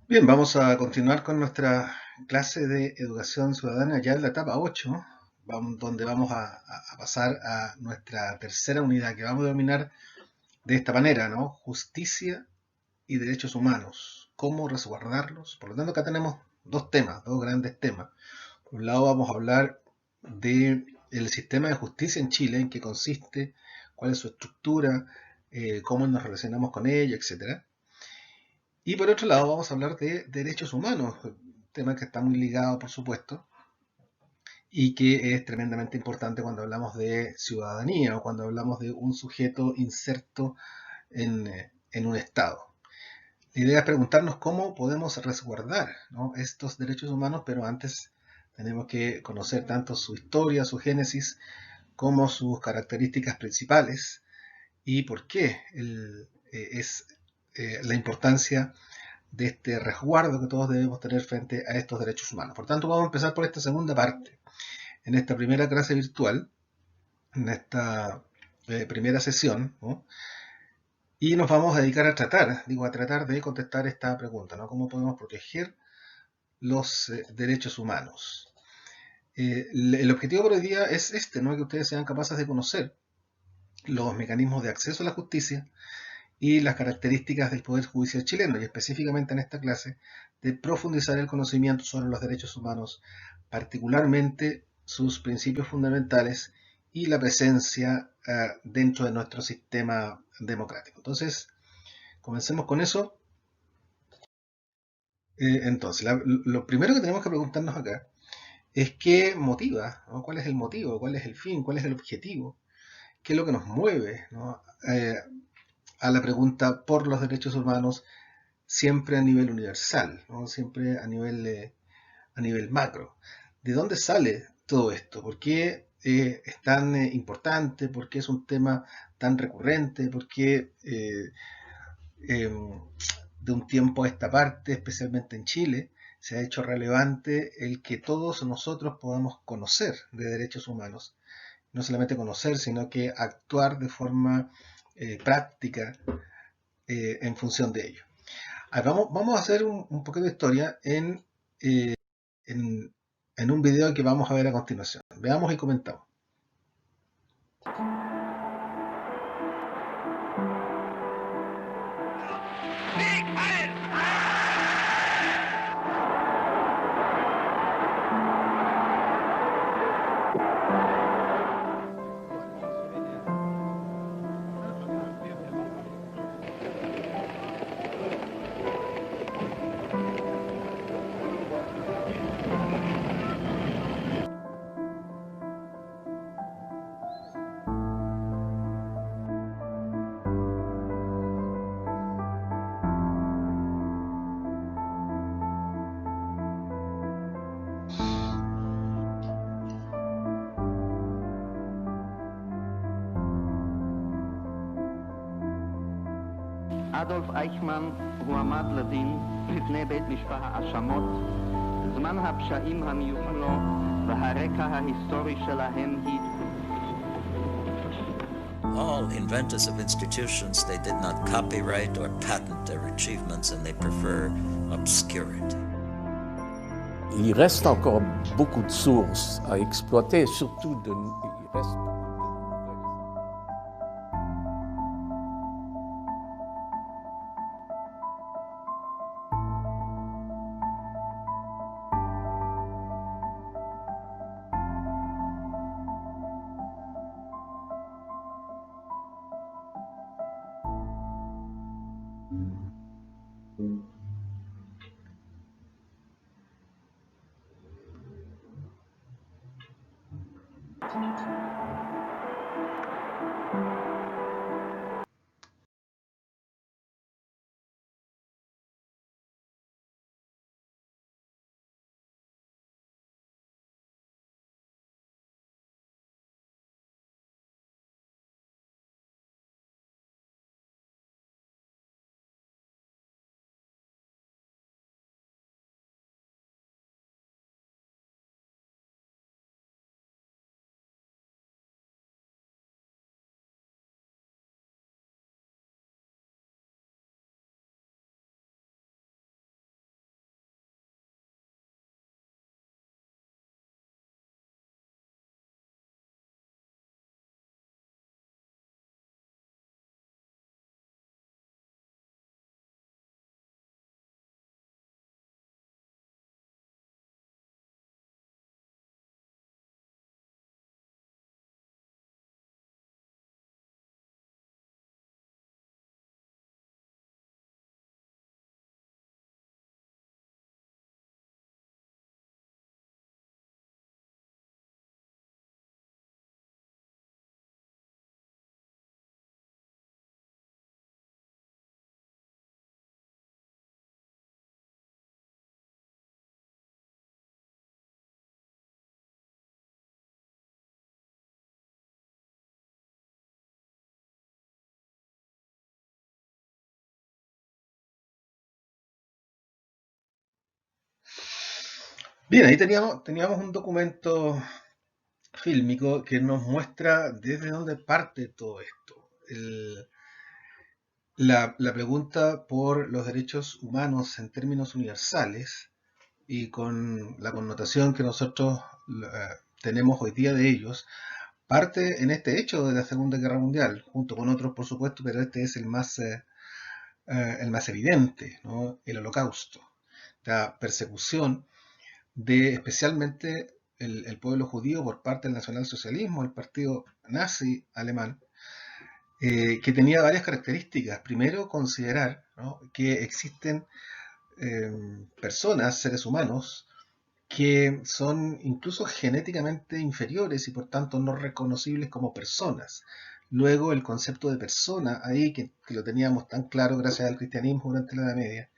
Bien, vamos a continuar con nuestra clase de educación ciudadana ya en la etapa 8, donde vamos a pasar a nuestra tercera unidad que vamos a denominar de esta manera, ¿no? Justicia y derechos humanos, cómo resguardarlos. Por lo tanto, acá tenemos dos temas, dos grandes temas. Por un lado vamos a hablar del sistema de justicia en Chile, en qué consiste, cuál es su estructura, cómo nos relacionamos con ella, etcétera. Y por otro lado vamos a hablar de derechos humanos, tema que está muy ligado, por supuesto, y que es tremendamente importante cuando hablamos de ciudadanía o cuando hablamos de un sujeto inserto en un Estado. La idea es preguntarnos cómo podemos resguardar, ¿no?, estos derechos humanos, pero antes tenemos que conocer tanto su historia, su génesis, como sus características principales y por qué es la importancia de este resguardo que todos debemos tener frente a estos derechos humanos. Por tanto, vamos a empezar por esta segunda parte. En esta primera clase virtual, en esta primera sesión, ¿no?, y nos vamos a dedicar a tratar de contestar esta pregunta, ¿no? ¿Cómo podemos proteger los derechos humanos? El objetivo por hoy día es este, ¿no?, que ustedes sean capaces de conocer los mecanismos de acceso a la justicia y las características del Poder Judicial chileno, y específicamente en esta clase, de profundizar el conocimiento sobre los derechos humanos, particularmente sus principios fundamentales y la presencia dentro de nuestro sistema democrático. Entonces, comencemos con eso. Entonces, lo primero que tenemos que preguntarnos acá es qué motiva, ¿no? ¿Cuál es el motivo? ¿Cuál es el fin? ¿Cuál es el objetivo? ¿Qué es lo que nos mueve, ¿no?, a la pregunta por los derechos humanos, siempre a nivel universal, ¿no?, siempre a nivel macro? ¿De dónde sale todo esto? ¿Por qué es tan importante? ¿Por qué es un tema tan recurrente? ¿Por qué eh, de un tiempo a esta parte, especialmente en Chile, se ha hecho relevante el que todos nosotros podamos conocer de derechos humanos? No solamente conocer, sino que actuar de forma práctica en función de ello. Vamos a hacer un poquito de historia en, en un video que vamos a ver a continuación. Veamos y comentamos. אדולף אייכמן הועמד לדין לפני בית משפט האשמות, זמן הפשעים המיוחדים לו והרקע ההיסטורי שלהם היא... All inventors of institutions, they did not copyright or patent their achievements, and they prefer obscurity. Il reste encore beaucoup de sources à exploiter, surtout il reste Bien, ahí teníamos un documento fílmico que nos muestra desde dónde parte todo esto. La pregunta por los derechos humanos en términos universales y con la connotación que nosotros tenemos hoy día de ellos, parte en este hecho de la Segunda Guerra Mundial, junto con otros por supuesto, pero este es el más evidente, ¿no? El Holocausto, la persecución de especialmente el pueblo judío por parte del nacionalsocialismo, el partido nazi alemán, que tenía varias características. Primero, considerar, ¿no?, que existen personas, seres humanos, que son incluso genéticamente inferiores y por tanto no reconocibles como personas. Luego el concepto de persona, ahí que lo teníamos tan claro gracias al cristianismo durante la Edad Media,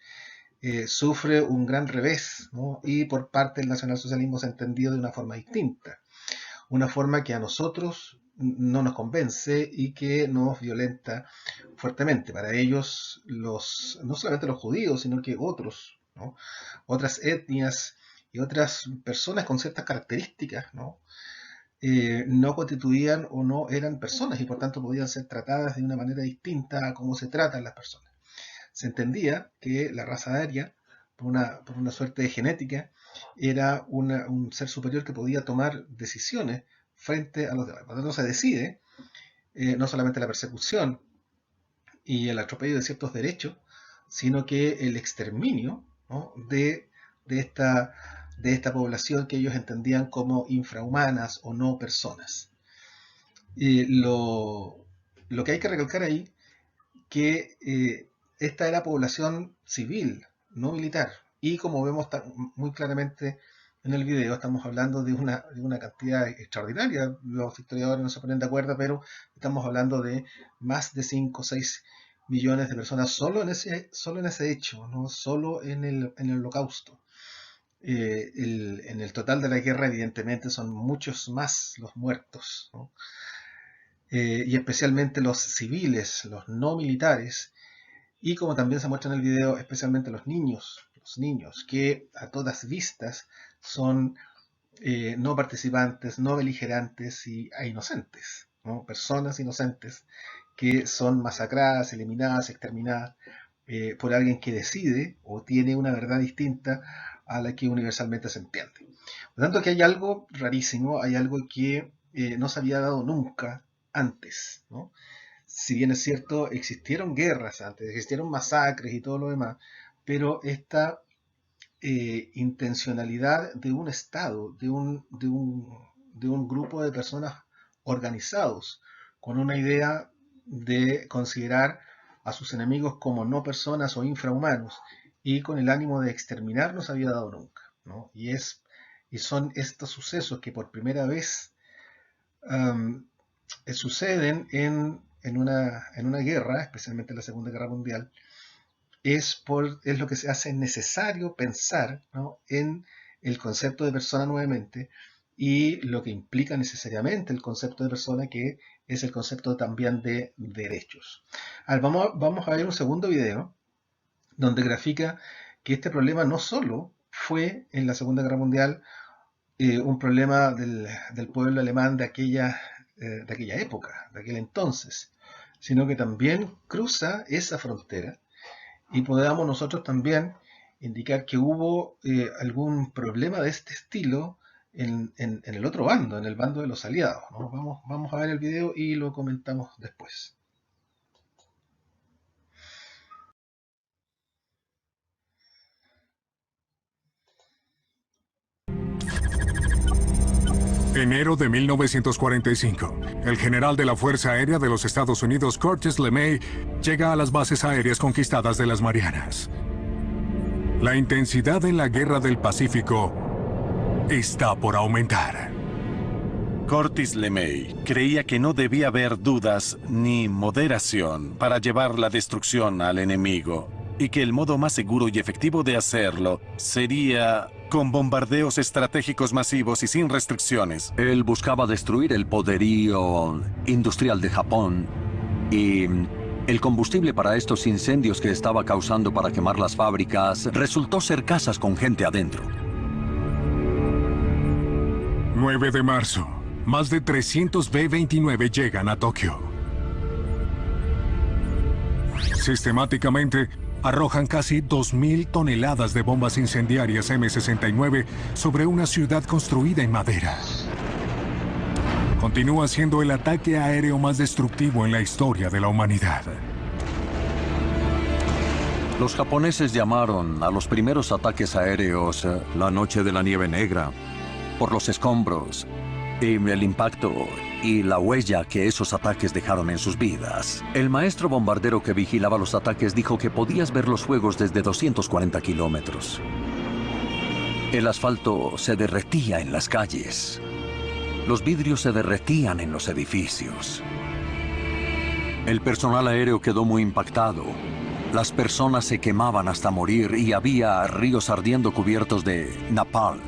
sufre un gran revés, ¿no? Y por parte del nacionalsocialismo se ha entendido de una forma distinta, una forma que a nosotros no nos convence y que nos violenta fuertemente. Para ellos, no solamente los judíos, sino que otros, ¿no?, otras etnias y otras personas con ciertas características, ¿no?, no constituían o no eran personas y por tanto podían ser tratadas de una manera distinta a cómo se tratan las personas. Se entendía que la raza aria, por una suerte de genética, era un ser superior que podía tomar decisiones frente a los demás. Por lo tanto, se decide no solamente la persecución y el atropello de ciertos derechos, sino que el exterminio, ¿no?, de esta población que ellos entendían como infrahumanas o no personas. Lo que hay que recalcar ahí, que esta era población civil, no militar, y como vemos muy claramente en el video, estamos hablando de una cantidad extraordinaria. Los historiadores no se ponen de acuerdo, pero estamos hablando de más de 5 o 6 millones de personas solo en ese hecho, no solo en el Holocausto. En el total de la guerra, evidentemente, son muchos más los muertos, ¿no? Y especialmente los civiles, los no militares, y como también se muestra en el video, especialmente los niños que a todas vistas son no participantes, no beligerantes e inocentes, ¿no? Personas inocentes que son masacradas, eliminadas, exterminadas por alguien que decide o tiene una verdad distinta a la que universalmente se entiende. Por lo tanto, aquí hay algo rarísimo, hay algo que no se había dado nunca antes, ¿no? Si bien es cierto, existieron guerras antes, existieron masacres y todo lo demás, pero esta intencionalidad de un Estado, de un grupo de personas organizados, con una idea de considerar a sus enemigos como no personas o infrahumanos, y con el ánimo de exterminar, no se había dado nunca, ¿no? Y son estos sucesos que por primera vez suceden en una guerra, especialmente en la Segunda Guerra Mundial, es lo que se hace necesario pensar, ¿no?, en el concepto de persona nuevamente y lo que implica necesariamente el concepto de persona, que es el concepto también de derechos. Vamos a ver un segundo video donde grafica que este problema no solo fue en la Segunda Guerra Mundial un problema del pueblo alemán de aquella época, de aquel entonces, sino que también cruza esa frontera y podamos nosotros también indicar que hubo algún problema de este estilo en el otro bando, en el bando de los aliados, ¿no? Vamos a ver el video y lo comentamos después. Enero de 1945. El general de la Fuerza Aérea de los Estados Unidos, Curtis LeMay, llega a las bases aéreas conquistadas de las Marianas. La intensidad en la Guerra del Pacífico está por aumentar. Curtis LeMay creía que no debía haber dudas ni moderación para llevar la destrucción al enemigo, y que el modo más seguro y efectivo de hacerlo sería con bombardeos estratégicos masivos y sin restricciones. Él buscaba destruir el poderío industrial de Japón y el combustible para estos incendios que estaba causando para quemar las fábricas resultó ser casas con gente adentro. 9 de marzo. Más de 300 B-29 llegan a Tokio. Sistemáticamente, arrojan casi 2.000 toneladas de bombas incendiarias M69 sobre una ciudad construida en madera. Continúa siendo el ataque aéreo más destructivo en la historia de la humanidad. Los japoneses llamaron a los primeros ataques aéreos La noche de la nieve negra. por los escombros y el impacto y la huella que esos ataques dejaron en sus vidas. El maestro bombardero que vigilaba los ataques dijo que podías ver los fuegos desde 240 kilómetros. El asfalto se derretía en las calles. Los vidrios se derretían en los edificios. El personal aéreo quedó muy impactado. Las personas se quemaban hasta morir y había ríos ardiendo cubiertos de napalm.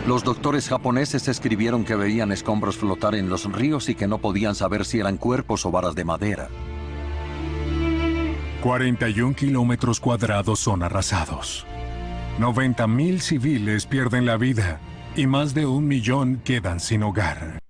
Los doctores japoneses escribieron que veían escombros flotar en los ríos y que no podían saber si eran cuerpos o varas de madera. 41 kilómetros cuadrados son arrasados. 90.000 civiles pierden la vida y más de 1 millón quedan sin hogar.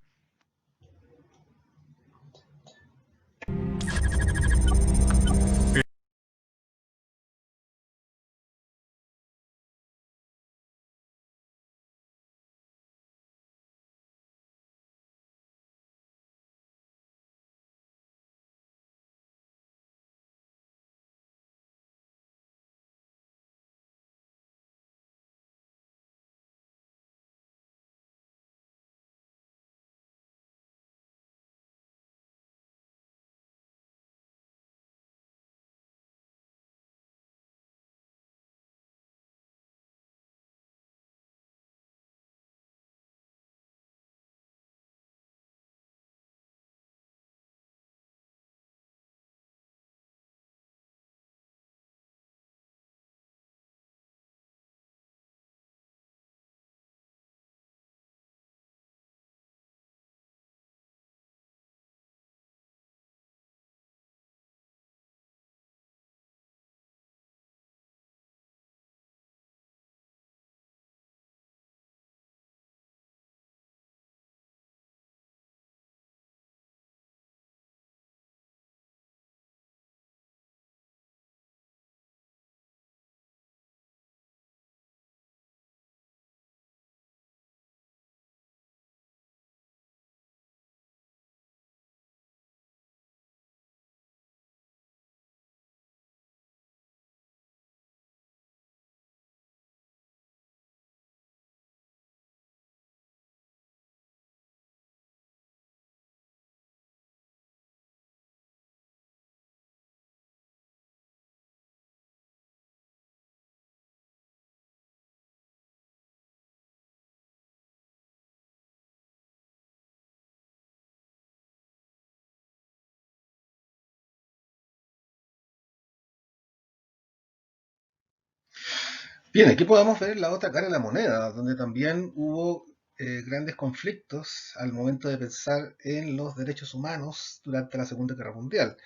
Bien, aquí podemos ver la otra cara de la moneda, donde también hubo grandes conflictos al momento de pensar en los derechos humanos durante la Segunda Guerra Mundial.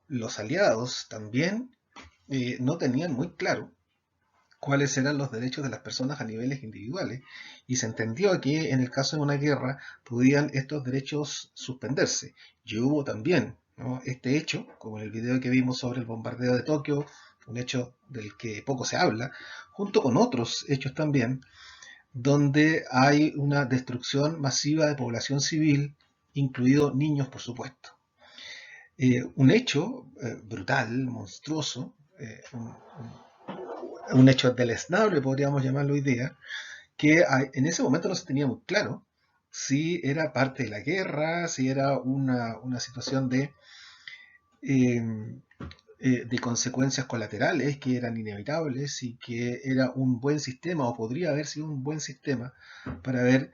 Los aliados también no tenían muy claro cuáles eran los derechos de las personas a niveles individuales, y se entendió que en el caso de una guerra podían estos derechos suspenderse. Y hubo también, ¿no?, este hecho, como en el video que vimos sobre el bombardeo de Tokio, un hecho del que poco se habla, junto con otros hechos también, donde hay una destrucción masiva de población civil, incluidos niños, por supuesto. Un hecho brutal, monstruoso, un hecho deleznable, podríamos llamarlo hoy día, que en ese momento no se tenía muy claro si era parte de la guerra, si era una situación de consecuencias colaterales que eran inevitables, y que era un buen sistema, o podría haber sido un buen sistema para haber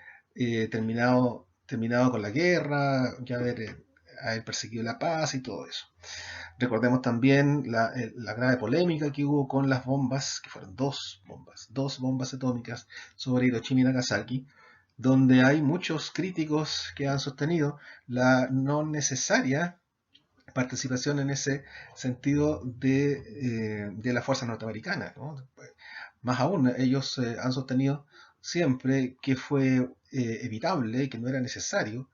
terminado con la guerra, ya haber perseguido la paz y todo eso. Recordemos también la grave polémica que hubo con las bombas, que fueron dos bombas atómicas sobre Hiroshima y Nagasaki, donde hay muchos críticos que han sostenido la no necesaria participación en ese sentido de las fuerzas norteamericanas, ¿no? Más aún, ellos han sostenido siempre que fue evitable y que no era necesario,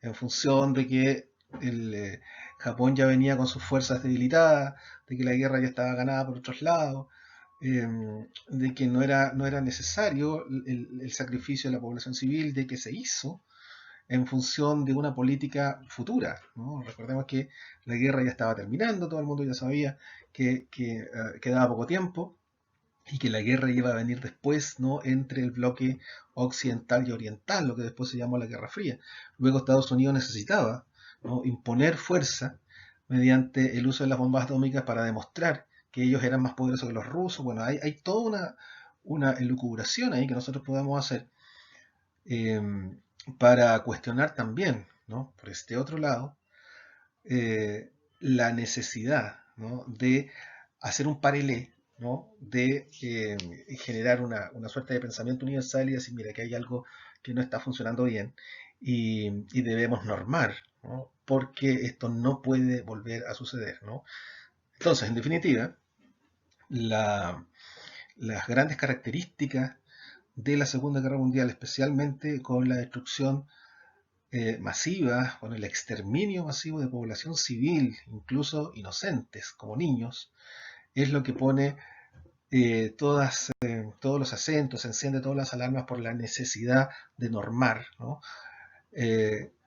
en función de que Japón ya venía con sus fuerzas debilitadas, de que la guerra ya estaba ganada por otros lados, de que no era necesario el sacrificio de la población civil, de que se hizo en función de una política futura, ¿no? Recordemos que la guerra ya estaba terminando, todo el mundo ya sabía que quedaba poco tiempo y que la guerra iba a venir después, ¿no? Entre el bloque occidental y oriental, lo que después se llamó la Guerra Fría. Luego Estados Unidos necesitaba, ¿no?, imponer fuerza mediante el uso de las bombas atómicas para demostrar que ellos eran más poderosos que los rusos. Bueno, hay toda una elucubración ahí que nosotros podemos hacer para cuestionar también, ¿no?, por este otro lado, la necesidad, ¿no?, de hacer un paralelo, ¿no?, de generar una suerte de pensamiento universal y decir, mira, que hay algo que no está funcionando bien y debemos normar, ¿no?, porque esto no puede volver a suceder, ¿no? Entonces, en definitiva, las grandes características de la Segunda Guerra Mundial, especialmente con la destrucción masiva, con el exterminio masivo de población civil, incluso inocentes como niños, es lo que pone todos los acentos, enciende todas las alarmas por la necesidad de normar, ¿no?,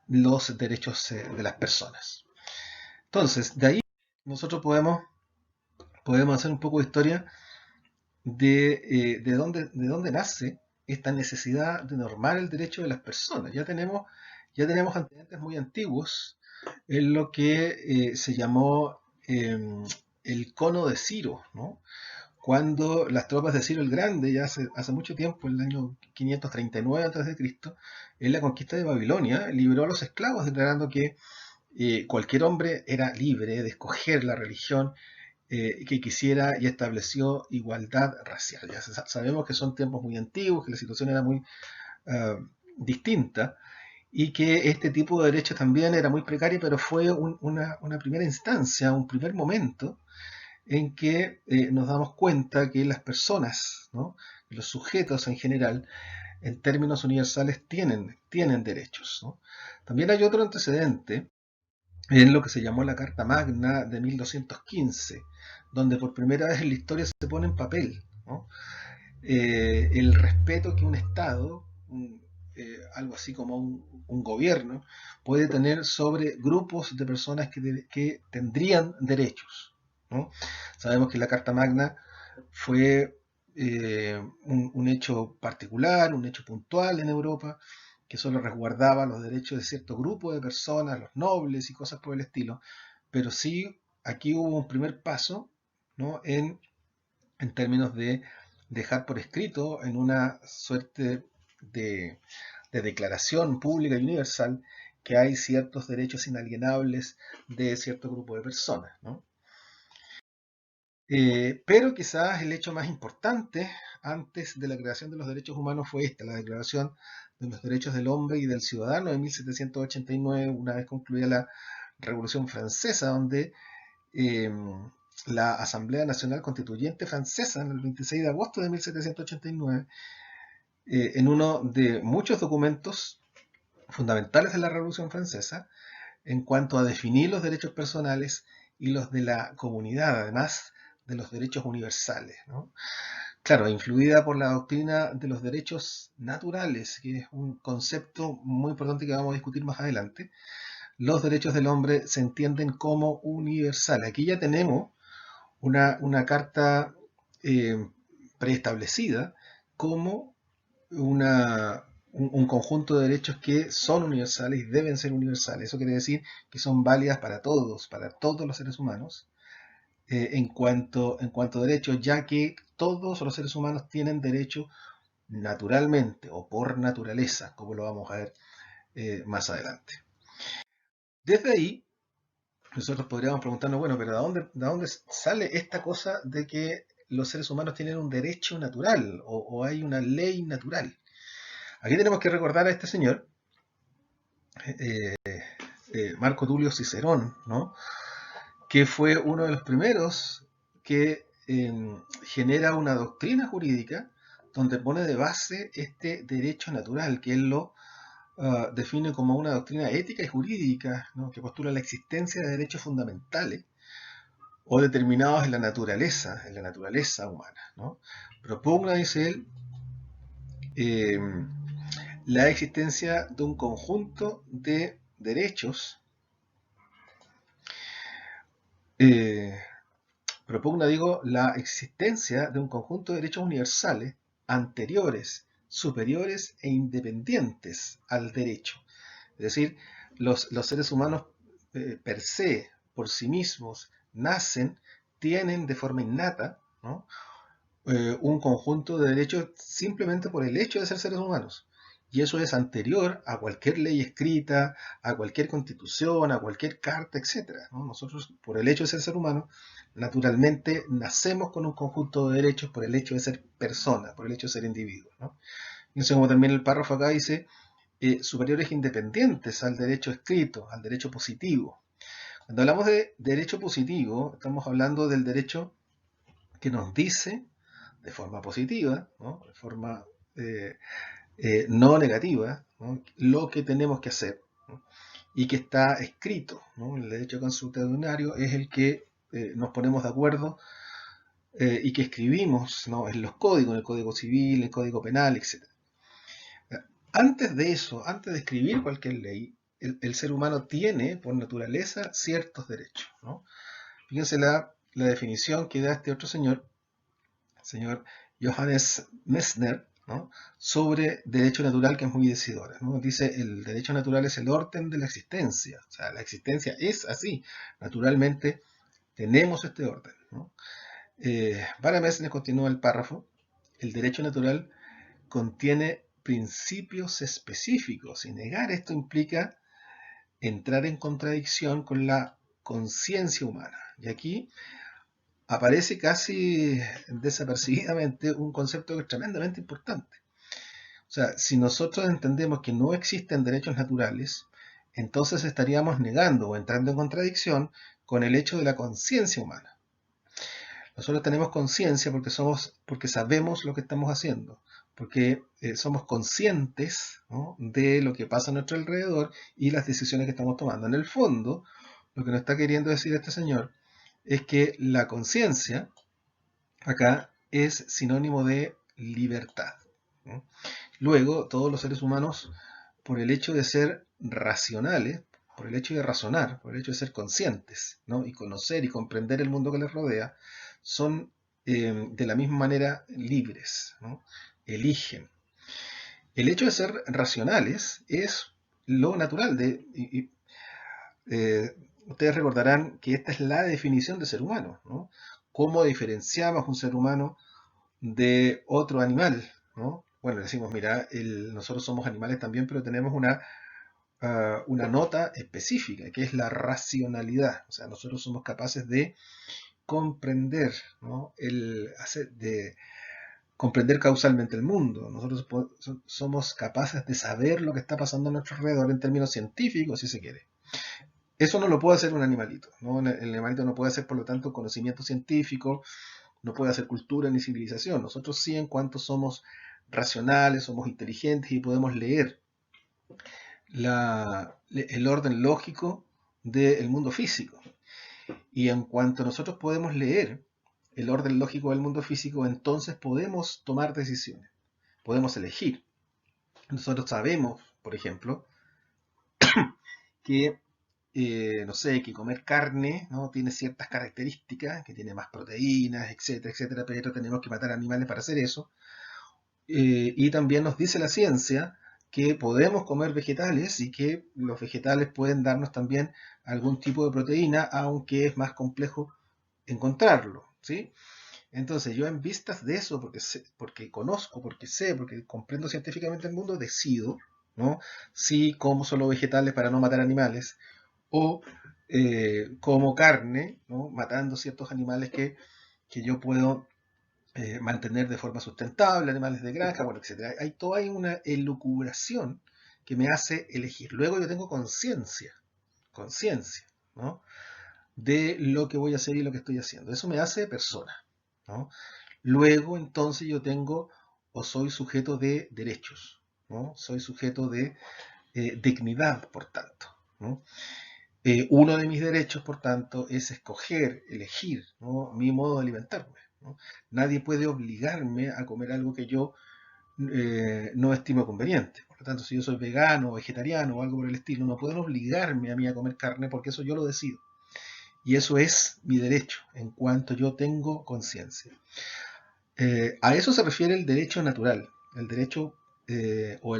los derechos de las personas. Entonces, de ahí nosotros podemos hacer un poco de historia de dónde nace esta necesidad de normar el derecho de las personas. Ya tenemos antecedentes muy antiguos en lo que se llamó el cono de Ciro, ¿no?, cuando las tropas de Ciro el Grande, ya hace mucho tiempo, en el año 539 a.C., en la conquista de Babilonia, liberó a los esclavos, declarando que cualquier hombre era libre de escoger la religión que quisiera y estableció igualdad racial. Ya sabemos que son tiempos muy antiguos, que la situación era muy distinta y que este tipo de derechos también era muy precario, pero fue una primera instancia, un primer momento en que nos damos cuenta que las personas, ¿no?, los sujetos en general, en términos universales, tienen derechos, ¿no? También hay otro antecedente en lo que se llamó la Carta Magna de 1215, donde por primera vez en la historia se pone en papel, ¿no?, el respeto que un Estado, algo así como un gobierno, puede tener sobre grupos de personas que tendrían derechos, ¿no? Sabemos que la Carta Magna fue un hecho particular, un hecho puntual en Europa, que solo resguardaba los derechos de cierto grupo de personas, los nobles y cosas por el estilo, pero sí aquí hubo un primer paso, ¿no?, en términos de dejar por escrito, en una suerte de declaración pública y universal, que hay ciertos derechos inalienables de cierto grupo de personas, ¿no? Pero quizás el hecho más importante antes de la creación de los derechos humanos fue esta, la Declaración de los Derechos del Hombre y del Ciudadano de 1789, una vez concluida la Revolución Francesa, donde la Asamblea Nacional Constituyente Francesa, en el 26 de agosto de 1789, en uno de muchos documentos fundamentales de la Revolución Francesa, en cuanto a definir los derechos personales y los de la comunidad, además de los derechos universales, ¿no? Claro, influida por la doctrina de los derechos naturales, que es un concepto muy importante que vamos a discutir más adelante. Los derechos del hombre se entienden como universales. Aquí ya tenemos una carta preestablecida como un conjunto de derechos que son universales y deben ser universales. Eso quiere decir que son válidas para todos los seres humanos, en cuanto a derechos, ya que todos los seres humanos tienen derecho naturalmente o por naturaleza, como lo vamos a ver más adelante. Desde ahí, nosotros podríamos preguntarnos, bueno, pero ¿de dónde sale esta cosa de que los seres humanos tienen un derecho natural o hay una ley natural? Aquí tenemos que recordar a este señor, Marco Tulio Cicerón, ¿no?, que fue uno de los primeros que genera una doctrina jurídica donde pone de base este derecho natural, que él lo define como una doctrina ética y jurídica, ¿no? Que postula la existencia de derechos fundamentales o determinados en la naturaleza humana, ¿no? Propugna, dice él, la existencia de un conjunto de derechos, propugna, digo, la existencia de un conjunto de derechos universales anteriores, superiores e independientes al derecho. Es decir, los seres humanos per se, por sí mismos, nacen, tienen de forma innata, ¿no? Un conjunto de derechos simplemente por el hecho de ser seres humanos. Y eso es anterior a cualquier ley escrita, a cualquier constitución, a cualquier carta, etc., ¿no? Nosotros, por el hecho de ser humano, naturalmente nacemos con un conjunto de derechos por el hecho de ser personas, por el hecho de ser individuos, ¿no? Entonces, como termina el párrafo acá, dice, superiores independientes al derecho escrito, al derecho positivo. Cuando hablamos de derecho positivo, estamos hablando del derecho que nos dice, de forma positiva, ¿no? De forma no negativa, ¿no? Lo que tenemos que hacer, ¿no? Y que está escrito, ¿no? El derecho consuetudinario es el que nos ponemos de acuerdo y que escribimos, ¿no? En los códigos, en el Código Civil, en el Código Penal, etc. Antes de eso, antes de escribir cualquier ley, el ser humano tiene, por naturaleza, ciertos derechos, ¿no? Fíjense la definición que da este otro señor, el señor Johannes Messner, ¿no? Sobre derecho natural, que es muy decidora, ¿no? Dice, el derecho natural es el orden de la existencia. O sea, la existencia es así. Naturalmente tenemos este orden, ¿no? Para Messner, continúa el párrafo, el derecho natural contiene principios específicos, y negar esto implica entrar en contradicción con la conciencia humana. Y aquí aparece casi desapercibidamente un concepto que es tremendamente importante. O sea, si nosotros entendemos que no existen derechos naturales, entonces estaríamos negando o entrando en contradicción con el hecho de la conciencia humana. Nosotros tenemos conciencia porque sabemos lo que estamos haciendo, porque somos conscientes, ¿no? De lo que pasa a nuestro alrededor y las decisiones que estamos tomando. En el fondo, lo que nos está queriendo decir este señor es que la conciencia acá es sinónimo de libertad, ¿no? Luego, todos los seres humanos, por el hecho de ser racionales, por el hecho de razonar, por el hecho de ser conscientes, ¿no? Y conocer y comprender el mundo que les rodea, son de la misma manera libres, ¿no? Eligen. El hecho de ser racionales es lo natural. Ustedes recordarán que esta es la definición de ser humano, ¿no? ¿Cómo diferenciamos un ser humano de otro animal, ¿no? Bueno, decimos, mira, nosotros somos animales también, pero tenemos una nota específica, que es la racionalidad. O sea, nosotros somos capaces de comprender, ¿no? De comprender causalmente el mundo. Nosotros somos capaces de saber lo que está pasando a nuestro alrededor en términos científicos, si se quiere. Eso no lo puede hacer un animalito, ¿no? El animalito no puede hacer, por lo tanto, conocimiento científico, no puede hacer cultura ni civilización. Nosotros sí, en cuanto somos racionales, somos inteligentes y podemos leer el orden lógico del mundo físico. Y en cuanto nosotros podemos leer el orden lógico del mundo físico, entonces podemos tomar decisiones, podemos elegir. Nosotros sabemos, por ejemplo, que no sé, que comer carne, ¿no? Tiene ciertas características, que tiene más proteínas, etcétera, etcétera, pero tenemos que matar animales para hacer eso. Y también nos dice la ciencia que podemos comer vegetales y que los vegetales pueden darnos también algún tipo de proteína, aunque es más complejo encontrarlo, ¿sí? Entonces yo, en vistas de eso, porque conozco, porque sé, porque comprendo científicamente el mundo, decido, ¿no? Si como solo vegetales para no matar animales, o como carne, ¿no? Matando ciertos animales que yo puedo mantener de forma sustentable, animales de granja, bueno, etc. Hay una elucubración que me hace elegir. Luego yo tengo conciencia, ¿no? De lo que voy a hacer y lo que estoy haciendo. Eso me hace persona, ¿no? Luego, entonces, yo tengo o soy sujeto de derechos, ¿no? Soy sujeto de dignidad, por tanto, ¿no? Uno de mis derechos, por tanto, es escoger, elegir, ¿no?, mi modo de alimentarme, ¿no? Nadie puede obligarme a comer algo que yo no estimo conveniente. Por lo tanto, si yo soy vegano, vegetariano o algo por el estilo, no pueden obligarme a mí a comer carne porque eso yo lo decido. Y eso es mi derecho en cuanto yo tengo conciencia. A eso se refiere el derecho natural, el derecho o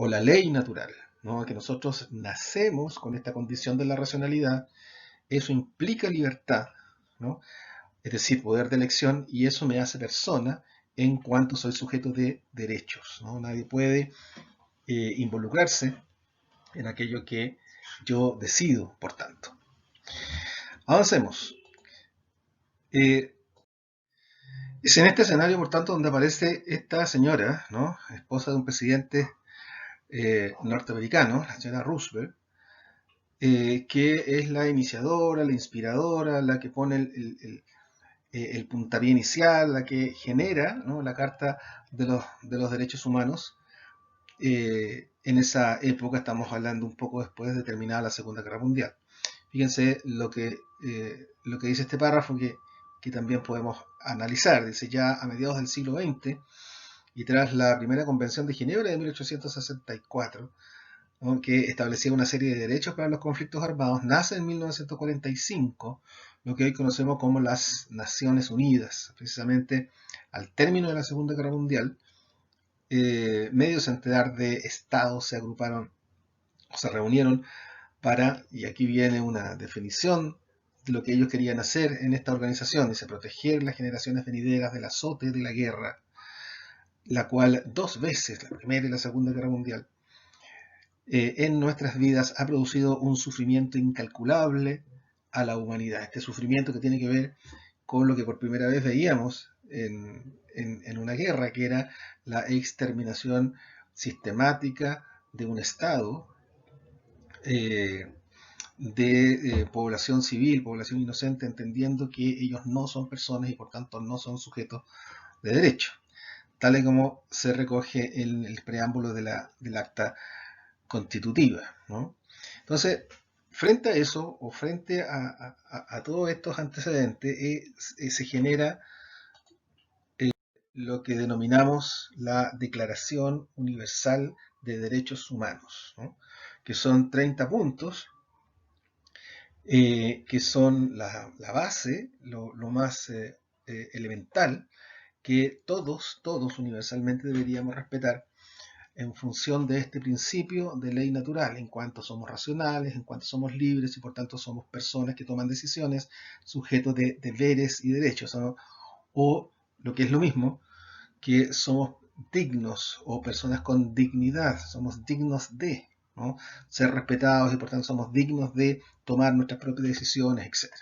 la ley natural, ¿no? Que nosotros nacemos con esta condición de la racionalidad. Eso implica libertad, ¿no? Es decir, poder de elección, y eso me hace persona en cuanto soy sujeto de derechos, ¿no? Nadie puede involucrarse en aquello que yo decido, por tanto. Avancemos. Es en este escenario, por tanto, donde aparece esta señora, ¿no?, esposa de un presidente norteamericano, la señora Roosevelt, que es la iniciadora, la inspiradora, la que pone el puntapié inicial, la que genera, ¿no?, la Carta de los Derechos Humanos. En esa época, estamos hablando un poco después de terminada la Segunda Guerra Mundial. Fíjense lo que dice este párrafo que también podemos analizar. Dice: ya a mediados del siglo XX y tras la primera Convención de Ginebra de 1864, ¿no?, que establecía una serie de derechos para los conflictos armados, nace en 1945 lo que hoy conocemos como las Naciones Unidas. Precisamente al término de la Segunda Guerra Mundial, medio centenar de estados se agruparon o se reunieron para, y aquí viene una definición de lo que ellos querían hacer en esta organización: dice: proteger las generaciones venideras del azote de la guerra, la cual 2 veces, la Primera y la Segunda Guerra Mundial, en nuestras vidas ha producido un sufrimiento incalculable a la humanidad. Este sufrimiento que tiene que ver con lo que por primera vez veíamos en una guerra, que era la exterminación sistemática de un Estado, de población civil, población inocente, entendiendo que ellos no son personas y por tanto no son sujetos de derecho, tal y como se recoge en el preámbulo del acta constitutiva, ¿no? Entonces, frente a eso, o frente a todos estos antecedentes, se genera lo que denominamos la Declaración Universal de Derechos Humanos, ¿no?, que son 30 puntos, que son la base, lo más elemental, que todos universalmente deberíamos respetar en función de este principio de ley natural, en cuanto somos racionales, en cuanto somos libres y por tanto somos personas que toman decisiones, sujetos de deberes y derechos, ¿no?, o lo que es lo mismo, que somos dignos o personas con dignidad, somos dignos de, ¿no?, ser respetados y por tanto somos dignos de tomar nuestras propias decisiones, etc.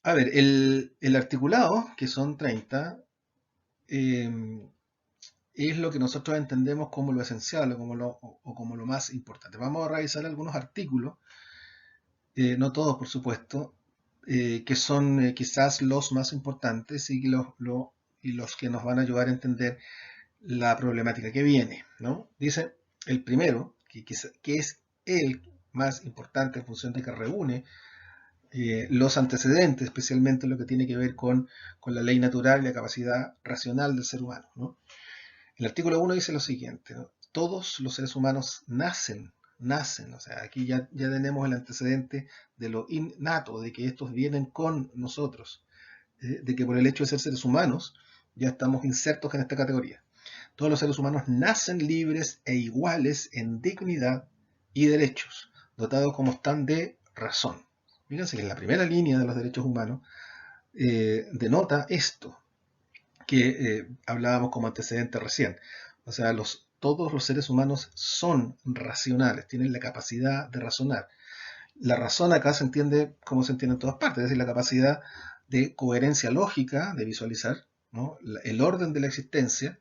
A ver, el articulado, que son 30, es lo que nosotros entendemos como lo esencial o como lo más importante. Vamos a revisar algunos artículos, no todos por supuesto, que son quizás los más importantes y los que nos van a ayudar a entender la problemática que viene, ¿no? Dice el primero, que es el más importante en función de que reúne los antecedentes, especialmente lo que tiene que ver con la ley natural y la capacidad racional del ser humano, ¿no? El artículo 1 dice lo siguiente, ¿no? Todos los seres humanos nacen, o sea, aquí ya tenemos el antecedente de lo innato, de que estos vienen con nosotros, de que por el hecho de ser seres humanos ya estamos insertos en esta categoría. Todos los seres humanos nacen libres e iguales en dignidad y derechos, dotados como están de razón. Fíjense que en la primera línea de los derechos humanos denota esto que hablábamos como antecedente recién. O sea, todos los seres humanos son racionales, tienen la capacidad de razonar. La razón acá se entiende como se entiende en todas partes, es decir, la capacidad de coherencia lógica, de visualizar, ¿no?, el orden de la existencia,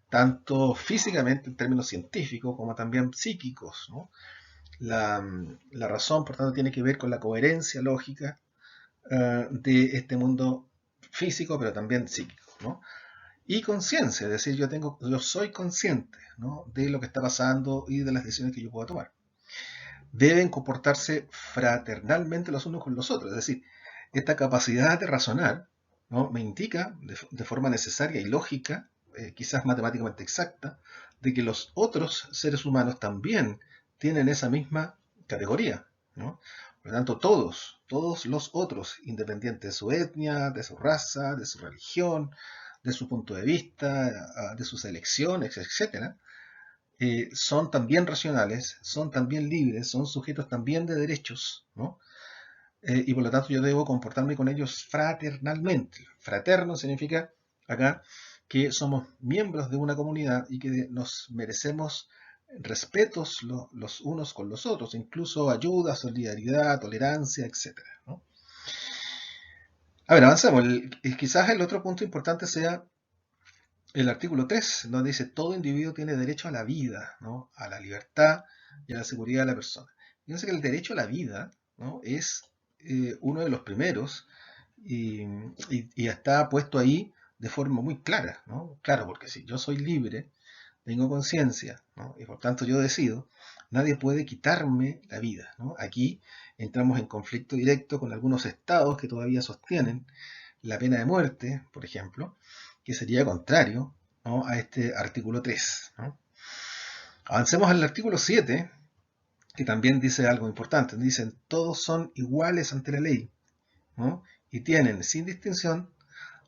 tanto físicamente en términos científicos como también psíquicos, ¿no? La razón, por tanto, tiene que ver con la coherencia lógica de este mundo físico, pero también psíquico. ¿no? Y conciencia, es decir, yo soy consciente, ¿no?, de lo que está pasando y de las decisiones que yo puedo tomar. Deben comportarse fraternalmente los unos con los otros, es decir, esta capacidad de razonar, ¿no?, me indica de forma necesaria y lógica, quizás matemáticamente exacta, de que los otros seres humanos también tienen esa misma categoría, ¿no? Por lo tanto, todos los otros, independiente de su etnia, de su raza, de su religión, de su punto de vista, de sus elecciones, etc., son también racionales, son también libres, son sujetos también de derechos, ¿no? Y por lo tanto yo debo comportarme con ellos fraternalmente. Fraterno significa acá que somos miembros de una comunidad y que nos merecemos respetos los unos con los otros, incluso ayuda, solidaridad, tolerancia, etc., ¿no? A ver, avancemos. Quizás el otro punto importante sea el artículo 3, donde dice todo individuo tiene derecho a la vida, ¿no?, a la libertad y a la seguridad de la persona. Fíjense que el derecho a la vida, ¿no?, es uno de los primeros y está puesto ahí de forma muy clara, ¿no? Claro, porque si yo soy libre, tengo conciencia, ¿no?, y por tanto yo decido, nadie puede quitarme la vida, ¿no? Aquí entramos en conflicto directo con algunos estados que todavía sostienen la pena de muerte, por ejemplo, que sería contrario, ¿no?, a este artículo 3, ¿no? Avancemos al artículo 7, que también dice algo importante. Dicen, todos son iguales ante la ley, ¿no?, y tienen, sin distinción,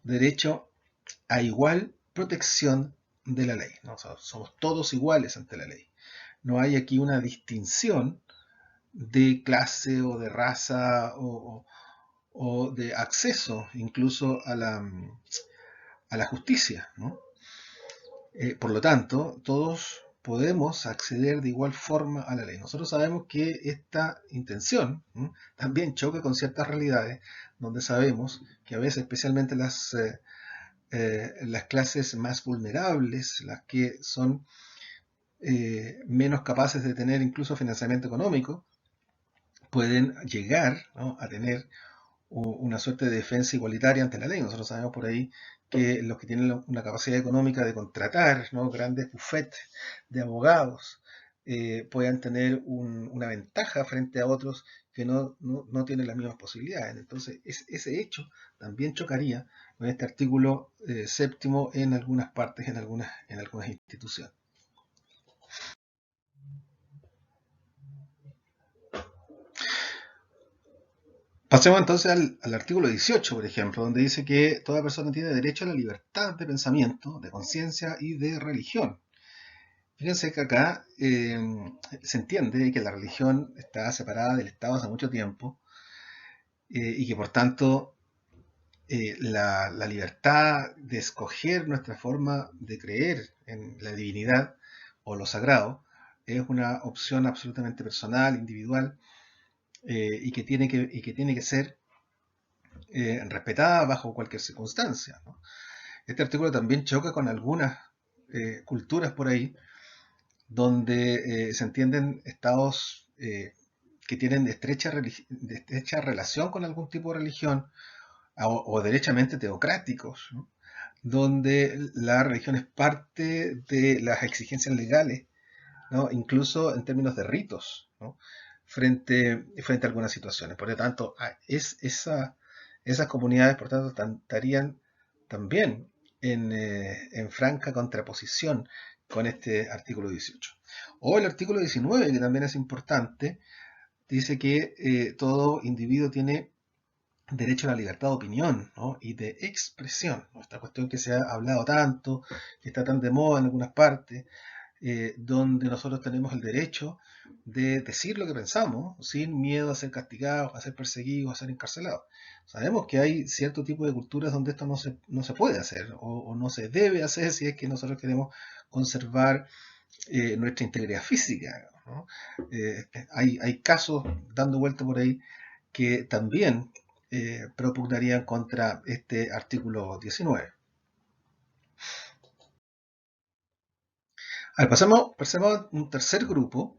derecho a igual protección de la ley, ¿no? O sea, somos todos iguales ante la ley. No hay aquí una distinción de clase o de raza o de acceso incluso a la justicia, ¿no? Por lo tanto, todos podemos acceder de igual forma a la ley. Nosotros sabemos que esta intención, ¿no?, también choca con ciertas realidades, donde sabemos que a veces, especialmente las clases más vulnerables, las que son menos capaces de tener incluso financiamiento económico, pueden llegar, ¿no?, a tener una suerte de defensa igualitaria ante la ley. Nosotros sabemos por ahí que los que tienen una capacidad económica de contratar, ¿no?, grandes bufetes de abogados puedan tener una ventaja frente a otros que no tienen las mismas posibilidades. Entonces, ese hecho también chocaría con este artículo 7 en algunas partes, en algunas instituciones. Pasemos entonces al artículo 18, por ejemplo, donde dice que toda persona tiene derecho a la libertad de pensamiento, de conciencia y de religión. Fíjense que acá se entiende que la religión está separada del Estado hace mucho tiempo y que por tanto la libertad de escoger nuestra forma de creer en la divinidad o lo sagrado es una opción absolutamente personal, individual, y que tiene que ser respetada bajo cualquier circunstancia, ¿no? Este artículo también choca con algunas culturas por ahí, donde se entienden estados que tienen estrecha relación con algún tipo de religión o derechamente teocráticos, ¿no?, donde la religión es parte de las exigencias legales, ¿no?, incluso en términos de ritos, ¿no?, frente a algunas situaciones. Por lo tanto, esas comunidades, por tanto, estarían también en franca contraposición con este artículo 18. O el artículo 19, que también es importante, dice que todo individuo tiene derecho a la libertad de opinión, ¿no?, y de expresión, ¿no?, esta cuestión que se ha hablado tanto, que está tan de moda en algunas partes, donde nosotros tenemos el derecho de decir lo que pensamos sin miedo a ser castigados, a ser perseguidos, a ser encarcelados. Sabemos que hay cierto tipo de culturas donde esto no se puede hacer o no se debe hacer si es que nosotros queremos conservar nuestra integridad física, ¿no? Hay casos dando vuelta por ahí que también propugnarían contra este artículo 19. A ver, pasemos a un tercer grupo,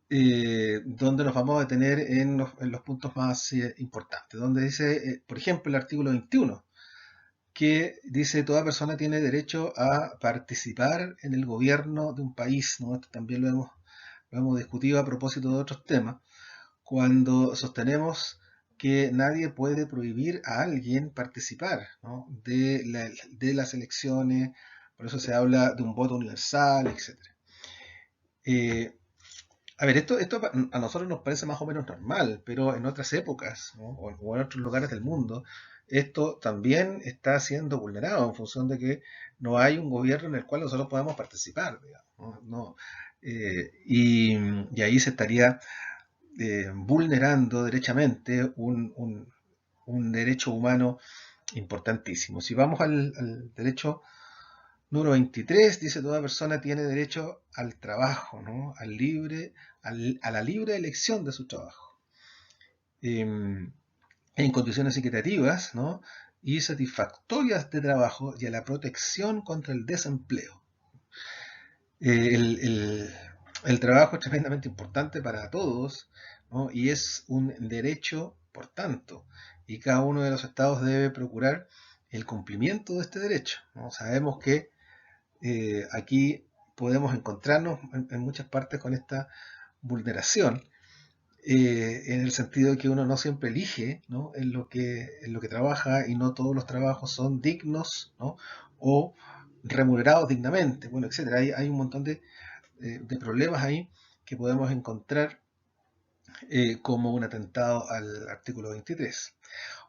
donde nos vamos a detener en los puntos más importantes, donde dice, por ejemplo, el artículo 21, que dice toda persona tiene derecho a participar en el gobierno de un país, ¿no? Esto también lo hemos discutido a propósito de otros temas, cuando sostenemos que nadie puede prohibir a alguien participar, ¿no? de las elecciones, por eso se habla de un voto universal, etc. A ver, esto a nosotros nos parece más o menos normal, pero en otras épocas, ¿no? o en otros lugares del mundo, esto también está siendo vulnerado en función de que no hay un gobierno en el cual nosotros podamos participar, digamos, ¿no? Y ahí se estaría vulnerando derechamente un derecho humano importantísimo. Si vamos al derecho número 23, dice toda persona tiene derecho al trabajo, ¿no? A la libre elección de su trabajo, en condiciones equitativas, ¿no? y satisfactorias de trabajo, y a la protección contra el desempleo. El trabajo es tremendamente importante para todos, ¿no? y es un derecho, por tanto, y cada uno de los estados debe procurar el cumplimiento de este derecho, ¿no? Sabemos que aquí podemos encontrarnos en muchas partes con esta vulneración, en el sentido de que uno no siempre elige, ¿no? en lo que trabaja, y no todos los trabajos son dignos, ¿no? o remunerados dignamente, bueno, etcétera. Hay un montón de problemas ahí que podemos encontrar como un atentado al artículo 23.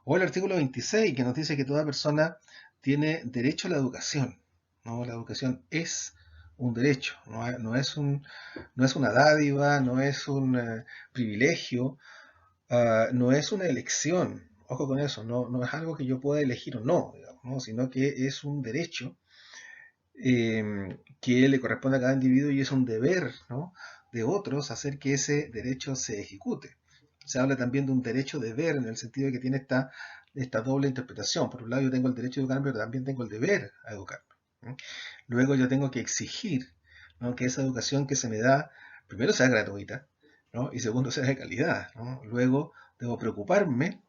O el artículo 26, que nos dice que toda persona tiene derecho a la educación, ¿no? La educación es un derecho, no es una dádiva, no es un privilegio, no es una elección. Ojo con eso, no es algo que yo pueda elegir o no, digamos, ¿no? sino que es un derecho que le corresponde a cada individuo, y es un deber, ¿no? de otros hacer que ese derecho se ejecute. Se habla también de un derecho-deber, en el sentido de que tiene esta doble interpretación. Por un lado, yo tengo el derecho a educarme, pero también tengo el deber a educarme, ¿no? Luego yo tengo que exigir, ¿no? que esa educación que se me da, primero sea gratuita, ¿no? y segundo sea de calidad, ¿no? Luego debo preocuparme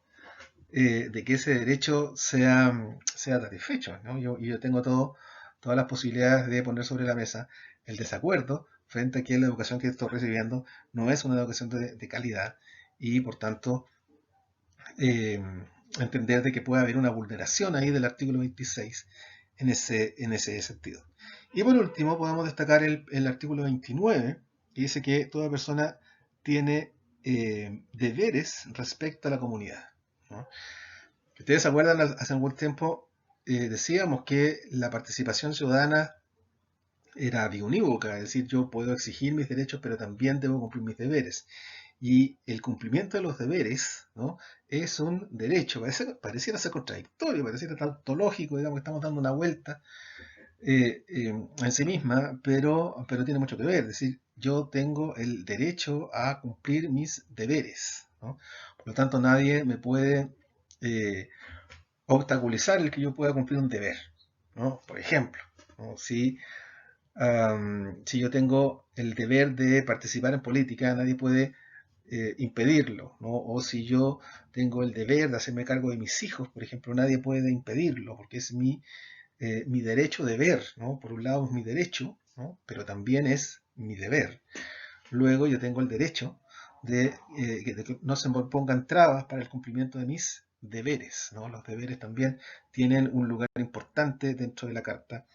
de que ese derecho sea satisfecho, ¿no? Y yo tengo todas las posibilidades de poner sobre la mesa el desacuerdo frente a que la educación que estoy recibiendo no es una educación de calidad, y por tanto entender de que puede haber una vulneración ahí del artículo 26 en ese sentido. Y por último podemos destacar el artículo 29, que dice que toda persona tiene deberes respecto a la comunidad, ¿no? Ustedes se acuerdan, hace algún tiempo decíamos que la participación ciudadana era biunívoca, es decir, yo puedo exigir mis derechos, pero también debo cumplir mis deberes. Y el cumplimiento de los deberes, ¿no? es un derecho. Pareciera ser contradictorio, pareciera tautológico, digamos que estamos dando una vuelta en sí misma, pero tiene mucho que ver. Es decir, yo tengo el derecho a cumplir mis deberes, ¿no? Por lo tanto, nadie me puede obstaculizar el que yo pueda cumplir un deber, ¿no? Por ejemplo, ¿no? Si yo tengo el deber de participar en política, nadie puede impedirlo, ¿no? O si yo tengo el deber de hacerme cargo de mis hijos, por ejemplo, nadie puede impedirlo, porque es mi derecho deber, ¿no? Por un lado es mi derecho, ¿no? pero también es mi deber. Luego yo tengo el derecho de que no se me pongan trabas para el cumplimiento de mis deberes, ¿no? Los deberes también tienen un lugar importante dentro de la Carta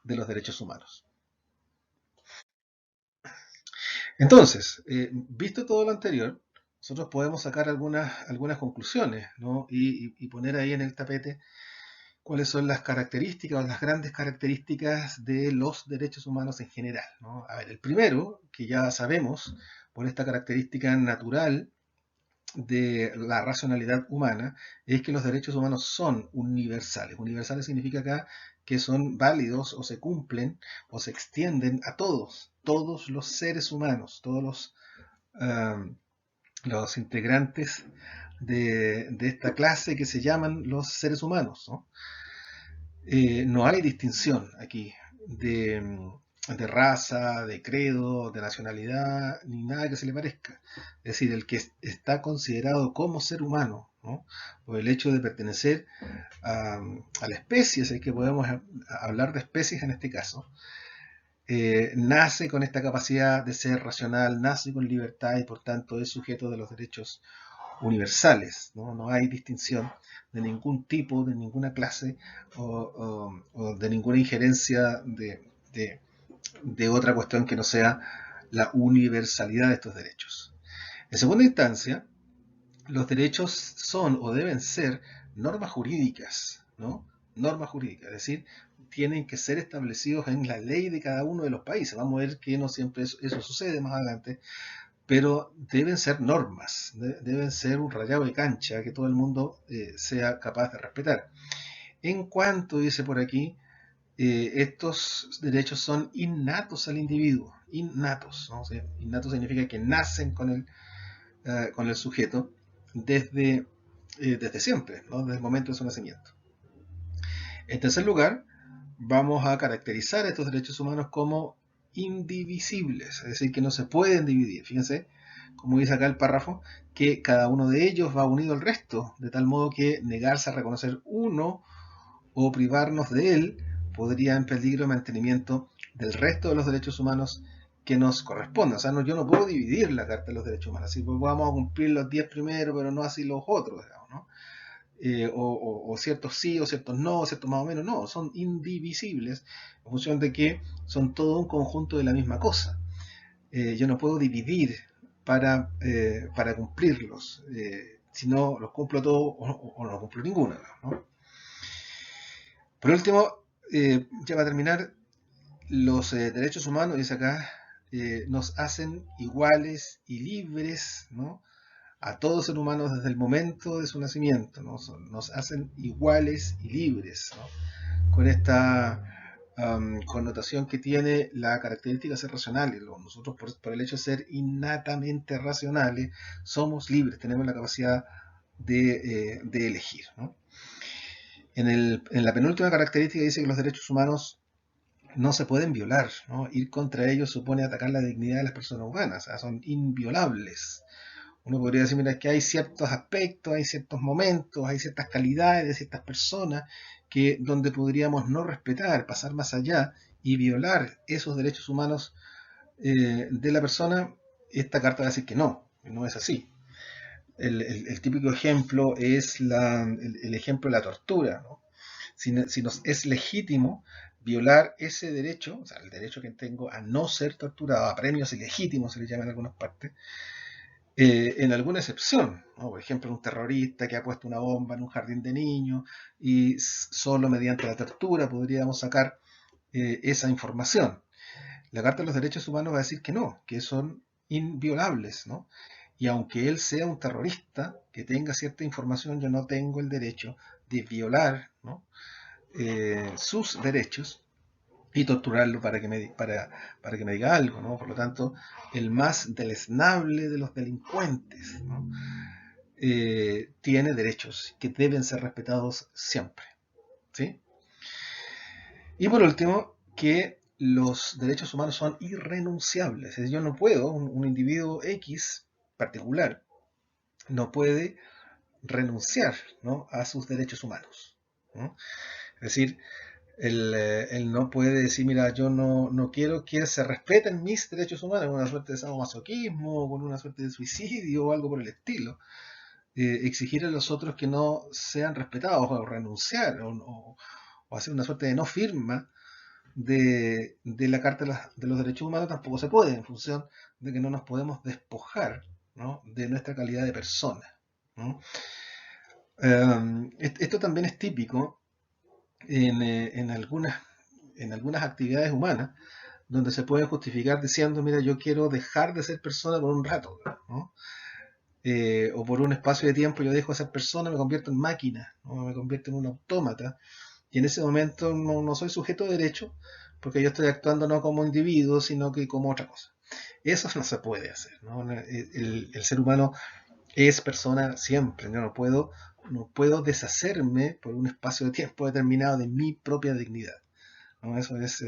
de los Derechos Humanos. Entonces, visto todo lo anterior, nosotros podemos sacar algunas conclusiones, ¿no? y poner ahí en el tapete cuáles son las características o las grandes características de los derechos humanos en general, ¿no? A ver, el primero, que ya sabemos por esta característica natural de la racionalidad humana, es que los derechos humanos son universales. Universales significa acá que son válidos o se cumplen o se extienden a todos los seres humanos, todos los integrantes de esta clase que se llaman los seres humanos, ¿no? No hay distinción aquí de raza, de credo, de nacionalidad, ni nada que se le parezca. Es decir, el que está considerado como ser humano, ¿no? O el hecho de pertenecer a la especie, si es que podemos hablar de especies en este caso, nace con esta capacidad de ser racional, nace con libertad y por tanto es sujeto de los derechos universales, ¿no? No hay distinción de ningún tipo, de ninguna clase o de ninguna injerencia de otra cuestión que no sea la universalidad de estos derechos. En segunda instancia, los derechos son o deben ser normas jurídicas, ¿no? Normas jurídicas, es decir, tienen que ser establecidos en la ley de cada uno de los países. Vamos a ver que no siempre eso sucede más adelante, pero deben ser normas, deben ser un rayado de cancha que todo el mundo sea capaz de respetar. En cuanto, dice por aquí, estos derechos son innatos al individuo, innatos, ¿no? O sea, innato significa que nacen con el sujeto desde siempre, ¿no? Desde el momento de su nacimiento. En tercer lugar, vamos a caracterizar a estos derechos humanos como indivisibles, es decir, que no se pueden dividir. Fíjense, como dice acá el párrafo, que cada uno de ellos va unido al resto, de tal modo que negarse a reconocer uno o privarnos de él podría en peligro el mantenimiento del resto de los derechos humanos que nos corresponden. O sea, yo no puedo dividir la Carta de los Derechos Humanos. Así pues vamos a cumplir los 10 primeros, pero no así los otros, digamos, ¿no? O ciertos sí, o ciertos no, ciertos más o menos, no, son indivisibles en función de que son todo un conjunto de la misma cosa. Yo no puedo dividir para cumplirlos, si no los cumplo todos o no cumplo ninguno, ¿no? Por último, ya para terminar, los derechos humanos, dice acá, nos hacen iguales y libres, ¿no? A todos seres humanos desde el momento de su nacimiento, ¿no? Nos hacen iguales y libres, ¿no? Con esta connotación que tiene la característica de ser racionales. Nosotros, por el hecho de ser innatamente racionales, somos libres, tenemos la capacidad de elegir, ¿no? En la penúltima característica dice que los derechos humanos no se pueden violar, ¿no? Ir contra ellos supone atacar la dignidad de las personas humanas, o sea, son inviolables. Uno podría decir, mira, que hay ciertos aspectos, hay ciertos momentos, hay ciertas calidades de ciertas personas donde podríamos no respetar, pasar más allá y violar esos derechos humanos de la persona. Esta carta va a decir que no es así. El típico ejemplo es el ejemplo de la tortura, ¿no? Si nos es legítimo violar ese derecho, o sea, el derecho que tengo a no ser torturado, a premios ilegítimos se le llama en algunas partes, en alguna excepción, ¿no? Por ejemplo, un terrorista que ha puesto una bomba en un jardín de niños y solo mediante la tortura podríamos sacar esa información. La Carta de los Derechos Humanos va a decir que no, que son inviolables, ¿no? Y aunque él sea un terrorista que tenga cierta información, yo no tengo el derecho de violar, ¿no? Sus derechos y torturarlo para que me diga algo, ¿no? Por lo tanto, el más deleznable de los delincuentes, ¿no? Tiene derechos que deben ser respetados siempre, ¿sí? Y por último, que los derechos humanos son irrenunciables. Es decir, yo no puedo, un individuo X particular, no puede renunciar, ¿no? A sus derechos humanos, ¿no? Es decir, él no puede decir, mira, yo no quiero que se respeten mis derechos humanos, con una suerte de sadomasoquismo, con una suerte de suicidio o algo por el estilo. Exigir a los otros que no sean respetados o renunciar o hacer una suerte de no firma de la Carta de los Derechos Humanos tampoco se puede, en función de que no nos podemos despojar, ¿no? De nuestra calidad de persona, ¿no? Esto también es típico en algunas actividades humanas, donde se puede justificar diciendo, mira, yo quiero dejar de ser persona por un rato, ¿no? O por un espacio de tiempo yo dejo de ser persona, me convierto en máquina, ¿no? Me convierto en un autómata, y en ese momento no soy sujeto de derecho, porque yo estoy actuando no como individuo, sino que como otra cosa. Eso no se puede hacer, ¿no? El ser humano es persona siempre. Yo no puedo deshacerme por un espacio de tiempo determinado de mi propia dignidad, ¿no? Eso es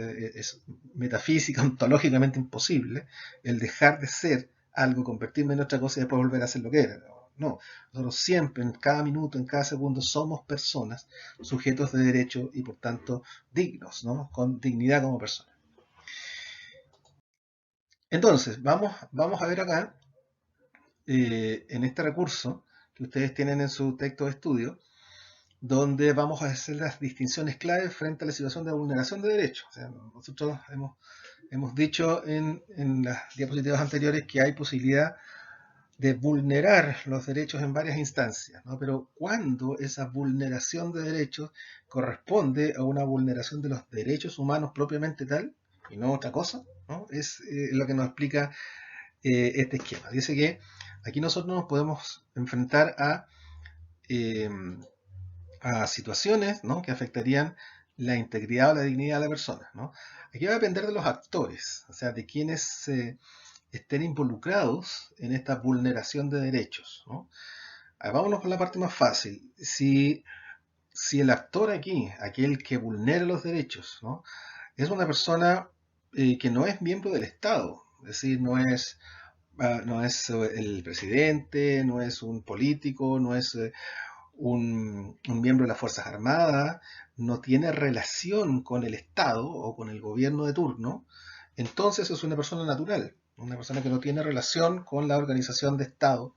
metafísica, ontológicamente imposible, el dejar de ser algo, convertirme en otra cosa y después volver a ser lo que era. No, nosotros siempre, en cada minuto, en cada segundo, somos personas, sujetos de derecho y por tanto dignos, ¿no? Con dignidad como personas. Entonces, vamos a ver acá, en este recurso que ustedes tienen en su texto de estudio, donde vamos a hacer las distinciones claves frente a la situación de vulneración de derechos. O sea, nosotros hemos dicho en las diapositivas anteriores que hay posibilidad de vulnerar los derechos en varias instancias, ¿no? Pero cuando esa vulneración de derechos corresponde a una vulneración de los derechos humanos propiamente tal, y no otra cosa, ¿no? Es lo que nos explica este esquema. Dice que aquí nosotros nos podemos enfrentar a situaciones, ¿no?, que afectarían la integridad o la dignidad de la persona, ¿no? Aquí va a depender de los actores, o sea, de quienes estén involucrados en esta vulneración de derechos, ¿no? Vámonos por la parte más fácil. Si el actor aquí, aquel que vulnera los derechos, ¿no?, es una persona que no es miembro del Estado, es decir, no es el presidente, no es un político, no es un miembro de las Fuerzas Armadas, no tiene relación con el Estado o con el gobierno de turno, entonces es una persona natural, una persona que no tiene relación con la organización de Estado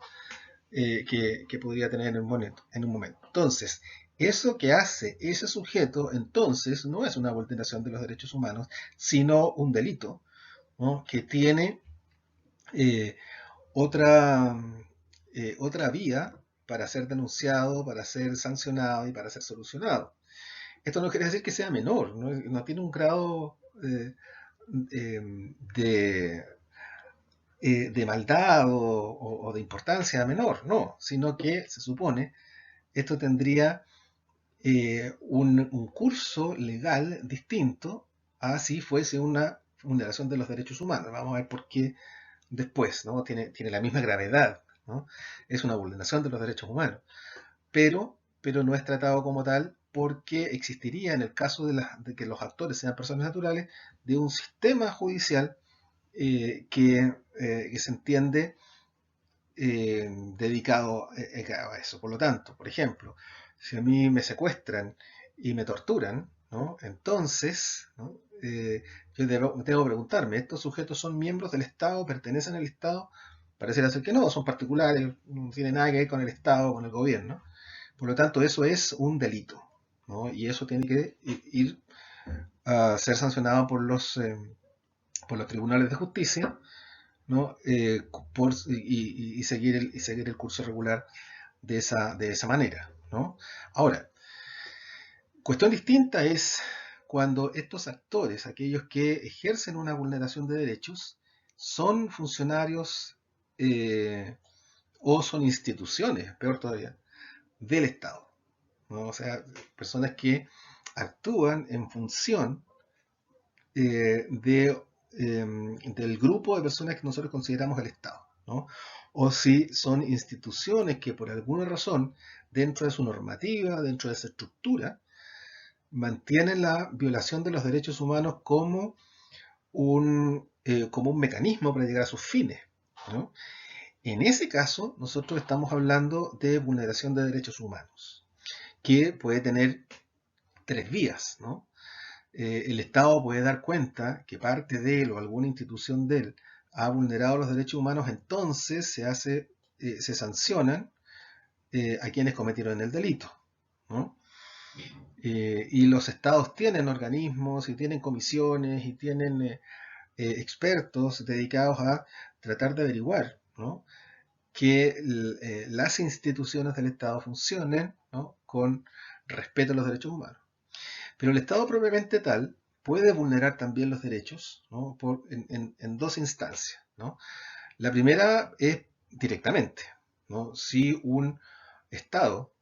que podría tener en un momento. Entonces, eso que hace ese sujeto, entonces, no es una vulneración de los derechos humanos, sino un delito, ¿no?, que tiene otra vía para ser denunciado, para ser sancionado y para ser solucionado. Esto no quiere decir que sea menor, no tiene un grado de maldad o de importancia menor, no, sino que se supone esto tendría un curso legal distinto a si fuese una vulneración de los derechos humanos. Vamos a ver por qué después, ¿no? Tiene la misma gravedad, ¿no? Es una vulneración de los derechos humanos, pero no es tratado como tal porque existiría, en el caso de que los actores sean personas naturales, de un sistema judicial que se entiende dedicado a eso. Por lo tanto, por ejemplo, si a mí me secuestran y me torturan, ¿no?, entonces, ¿no?, yo tengo que preguntarme, ¿estos sujetos son miembros del Estado, pertenecen al Estado? Pareciera ser que no, son particulares, no tienen nada que ver con el Estado, con el gobierno. Por lo tanto, eso es un delito, ¿no? Y eso tiene que ir a ser sancionado por los tribunales de justicia, ¿no? Y seguir el curso regular de esa manera, ¿no? Ahora, cuestión distinta es cuando estos actores, aquellos que ejercen una vulneración de derechos, son funcionarios o son instituciones, peor todavía, del Estado, ¿no? O sea, personas que actúan en función del grupo de personas que nosotros consideramos el Estado, ¿no? O si son instituciones que por alguna razón, dentro de su normativa, dentro de esa estructura, mantienen la violación de los derechos humanos como un mecanismo para llegar a sus fines, ¿no? En ese caso, nosotros estamos hablando de vulneración de derechos humanos, que puede tener tres vías, ¿no? El Estado puede dar cuenta que parte de él o alguna institución de él ha vulnerado los derechos humanos, entonces se sancionan a quienes cometieron el delito, ¿no? Y los estados tienen organismos y tienen comisiones y tienen expertos dedicados a tratar de averiguar, ¿no?, que las instituciones del Estado funcionen, ¿no?, con respeto a los derechos humanos. Pero el Estado propiamente tal puede vulnerar también los derechos, ¿no?, en dos instancias, ¿no? La primera es directamente, ¿no? Si un Estado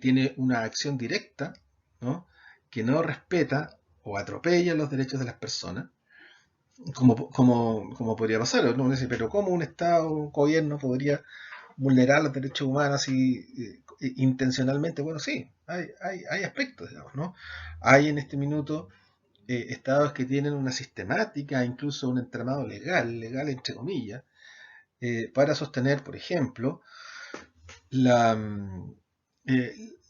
tiene una acción directa, ¿no?, que no respeta o atropella los derechos de las personas, como podría pasar, ¿no? Pero ¿cómo un Estado, un gobierno podría vulnerar los derechos humanos así intencionalmente? Bueno, sí, hay aspectos, digamos, ¿no? Hay en este minuto estados que tienen una sistemática, incluso un entramado legal entre comillas, para sostener, por ejemplo, la,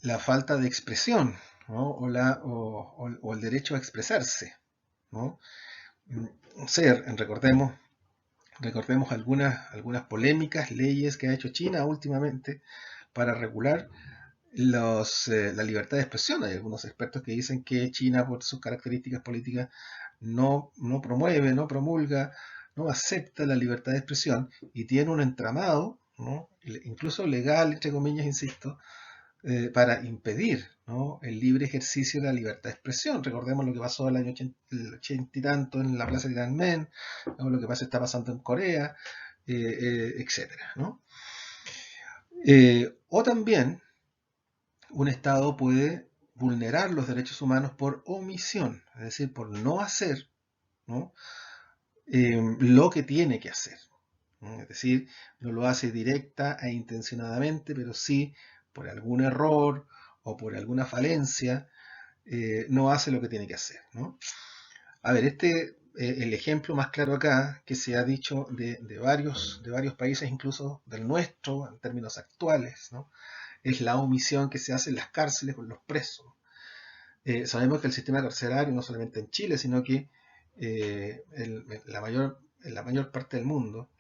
la falta de expresión, ¿no? o el derecho a expresarse, ¿no? Recordemos algunas polémicas, leyes que ha hecho China últimamente para regular la libertad de expresión. Hay algunos expertos que dicen que China, por sus características políticas, no promueve, no promulga, no acepta la libertad de expresión y tiene un entramado, ¿no? Incluso legal, entre comillas, insisto, para impedir, ¿no? el libre ejercicio de la libertad de expresión. Recordemos lo que pasó el año 80 y tanto en la plaza de Tiananmen, ¿no? Lo que está pasando en Corea, etcétera, ¿no? O también un Estado puede vulnerar los derechos humanos por omisión, es decir, por no hacer, ¿no? Lo que tiene que hacer, ¿no? Es decir, no lo hace directa e intencionadamente, pero sí por algún error o por alguna falencia, no hace lo que tiene que hacer, ¿no? A ver, el ejemplo más claro acá, que se ha dicho de varios países, incluso del nuestro, en términos actuales, ¿no? Es la omisión que se hace en las cárceles con los presos. Sabemos que el sistema carcelario, no solamente en Chile, sino que en la mayor parte del mundo,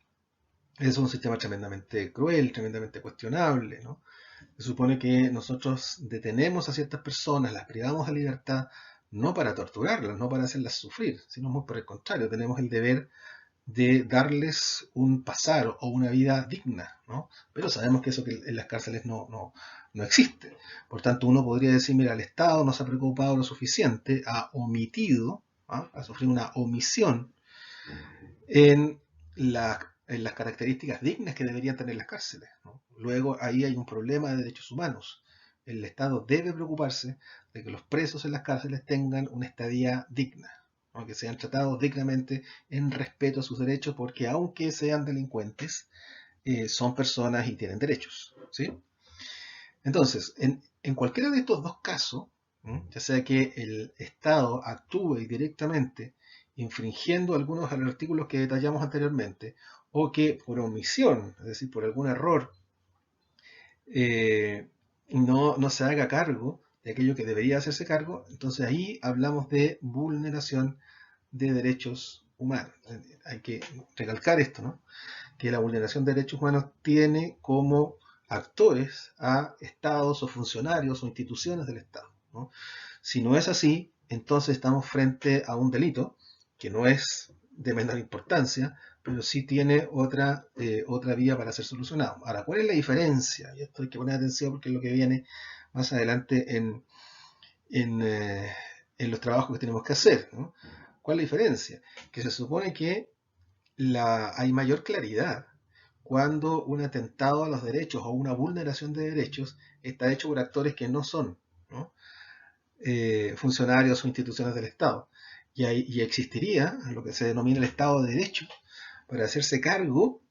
es un sistema tremendamente cruel, tremendamente cuestionable, ¿no? Se supone que nosotros detenemos a ciertas personas, las privamos de libertad, no para torturarlas, no para hacerlas sufrir, sino muy por el contrario, tenemos el deber de darles un pasar o una vida digna, ¿no? Pero sabemos que eso que en las cárceles no existe. Por tanto, uno podría decir, mira, el Estado no se ha preocupado lo suficiente, ha omitido, ¿ah? Ha sufrido una omisión en las características dignas que deberían tener las cárceles, ¿no? Luego ahí hay un problema de derechos humanos. El Estado debe preocuparse de que los presos en las cárceles tengan una estadía digna, ¿no? Que sean tratados dignamente en respeto a sus derechos, porque aunque sean delincuentes, son personas y tienen derechos, ¿sí? Entonces, en cualquiera de estos dos casos, ¿no? Ya sea que el Estado actúe directamente infringiendo algunos de los artículos que detallamos anteriormente, o que por omisión, es decir, por algún error, no se haga cargo de aquello que debería hacerse cargo, entonces ahí hablamos de vulneración de derechos humanos. Hay que recalcar esto, ¿no? Que la vulneración de derechos humanos tiene como actores a estados o funcionarios o instituciones del Estado, ¿no? Si no es así, entonces estamos frente a un delito que no es de menor importancia, pero sí tiene otra vía para ser solucionado. Ahora, ¿cuál es la diferencia? Y esto hay que poner atención porque es lo que viene más adelante en los trabajos que tenemos que hacer, ¿no? ¿Cuál es la diferencia? Que se supone que hay mayor claridad cuando un atentado a los derechos o una vulneración de derechos está hecho por actores que no son, ¿no? Funcionarios o instituciones del Estado. Y existiría lo que se denomina el Estado de Derecho para hacerse cargo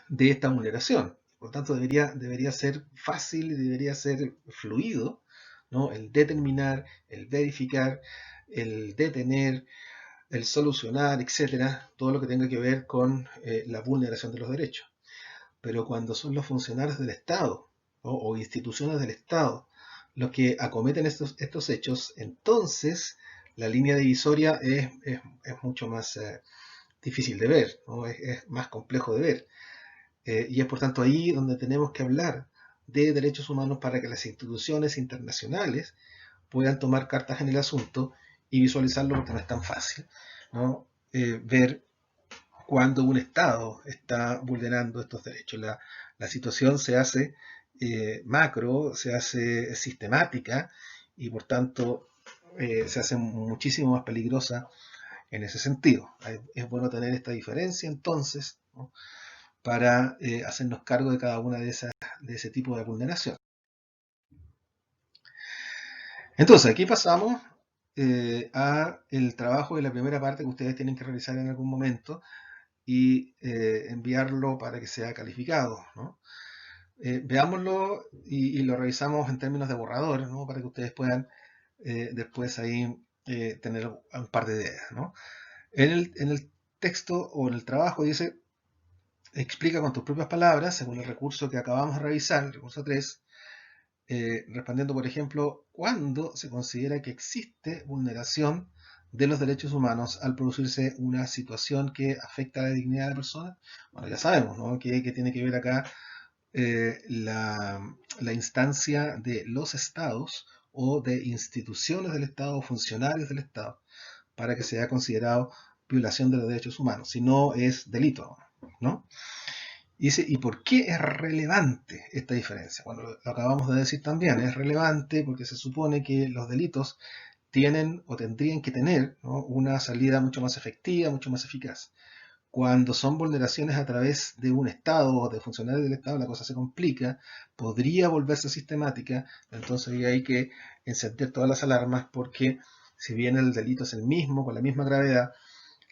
de esta vulneración. Por tanto, debería ser fácil y debería ser fluido, ¿no? El determinar, el verificar, el detener, el solucionar, etcétera, todo lo que tenga que ver con la vulneración de los derechos. Pero cuando son los funcionarios del Estado, ¿no? o instituciones del Estado los que acometen estos hechos, entonces la línea divisoria es mucho más difícil de ver, ¿no? Es más complejo de ver. Y es por tanto ahí donde tenemos que hablar de derechos humanos para que las instituciones internacionales puedan tomar cartas en el asunto y visualizarlo, porque no es tan fácil, ¿no? Ver cuando un Estado está vulnerando estos derechos. La situación se hace macro, se hace sistemática y por tanto se hace muchísimo más peligrosa en ese sentido. Es bueno tener esta diferencia entonces, ¿no? Para hacernos cargo de cada una de ese tipo de vulneración. Entonces, aquí pasamos a el trabajo de la primera parte que ustedes tienen que realizar en algún momento y enviarlo para que sea calificado, ¿no? Veámoslo y lo revisamos en términos de borrador, ¿no? Para que ustedes puedan después ahí tener un par de ideas, ¿no? En el texto o en el trabajo dice, explica con tus propias palabras, según el recurso que acabamos de revisar, el recurso 3, respondiendo, por ejemplo, cuándo se considera que existe vulneración de los derechos humanos al producirse una situación que afecta a la dignidad de la persona. Bueno, ya sabemos, ¿no?, que tiene que ver acá la instancia de los estados o de instituciones del Estado o funcionarios del Estado para que sea considerado violación de los derechos humanos, si no es delito, ¿no? Y dice, ¿y por qué es relevante esta diferencia? Bueno, lo acabamos de decir también, es relevante porque se supone que los delitos tienen o tendrían que tener, ¿no?, una salida mucho más efectiva, mucho más eficaz. Cuando son vulneraciones a través de un Estado o de funcionarios del Estado, la cosa se complica, podría volverse sistemática, entonces hay que encender todas las alarmas porque si bien el delito es el mismo, con la misma gravedad,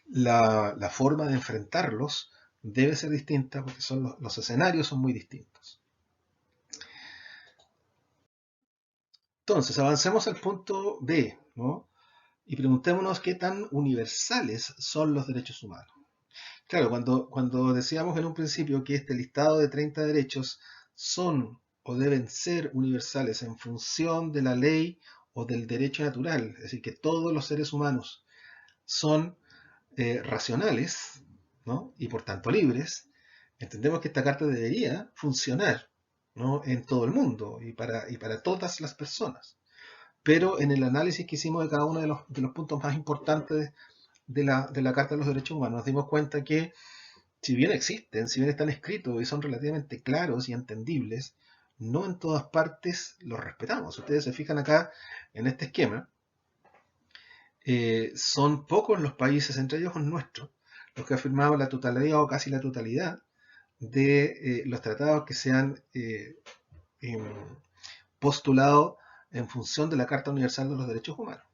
la forma de enfrentarlos debe ser distinta porque los escenarios son muy distintos. Entonces, avancemos al punto B, ¿no?, y preguntémonos qué tan universales son los derechos humanos. Claro, cuando decíamos en un principio que este listado de 30 derechos son o deben ser universales en función de la ley o del derecho natural, es decir, que todos los seres humanos son racionales, ¿no?, y por tanto libres, entendemos que esta carta debería funcionar, ¿no?, en todo el mundo y para todas las personas. Pero en el análisis que hicimos de cada uno de los puntos más importantes de la Carta de los Derechos Humanos, nos dimos cuenta que si bien existen, si bien están escritos y son relativamente claros y entendibles, no en todas partes los respetamos. Si ustedes se fijan acá en este esquema, son pocos los países, entre ellos el nuestro, los que han firmado la totalidad o casi la totalidad de los tratados que se han postulado en función de la Carta Universal de los Derechos Humanos.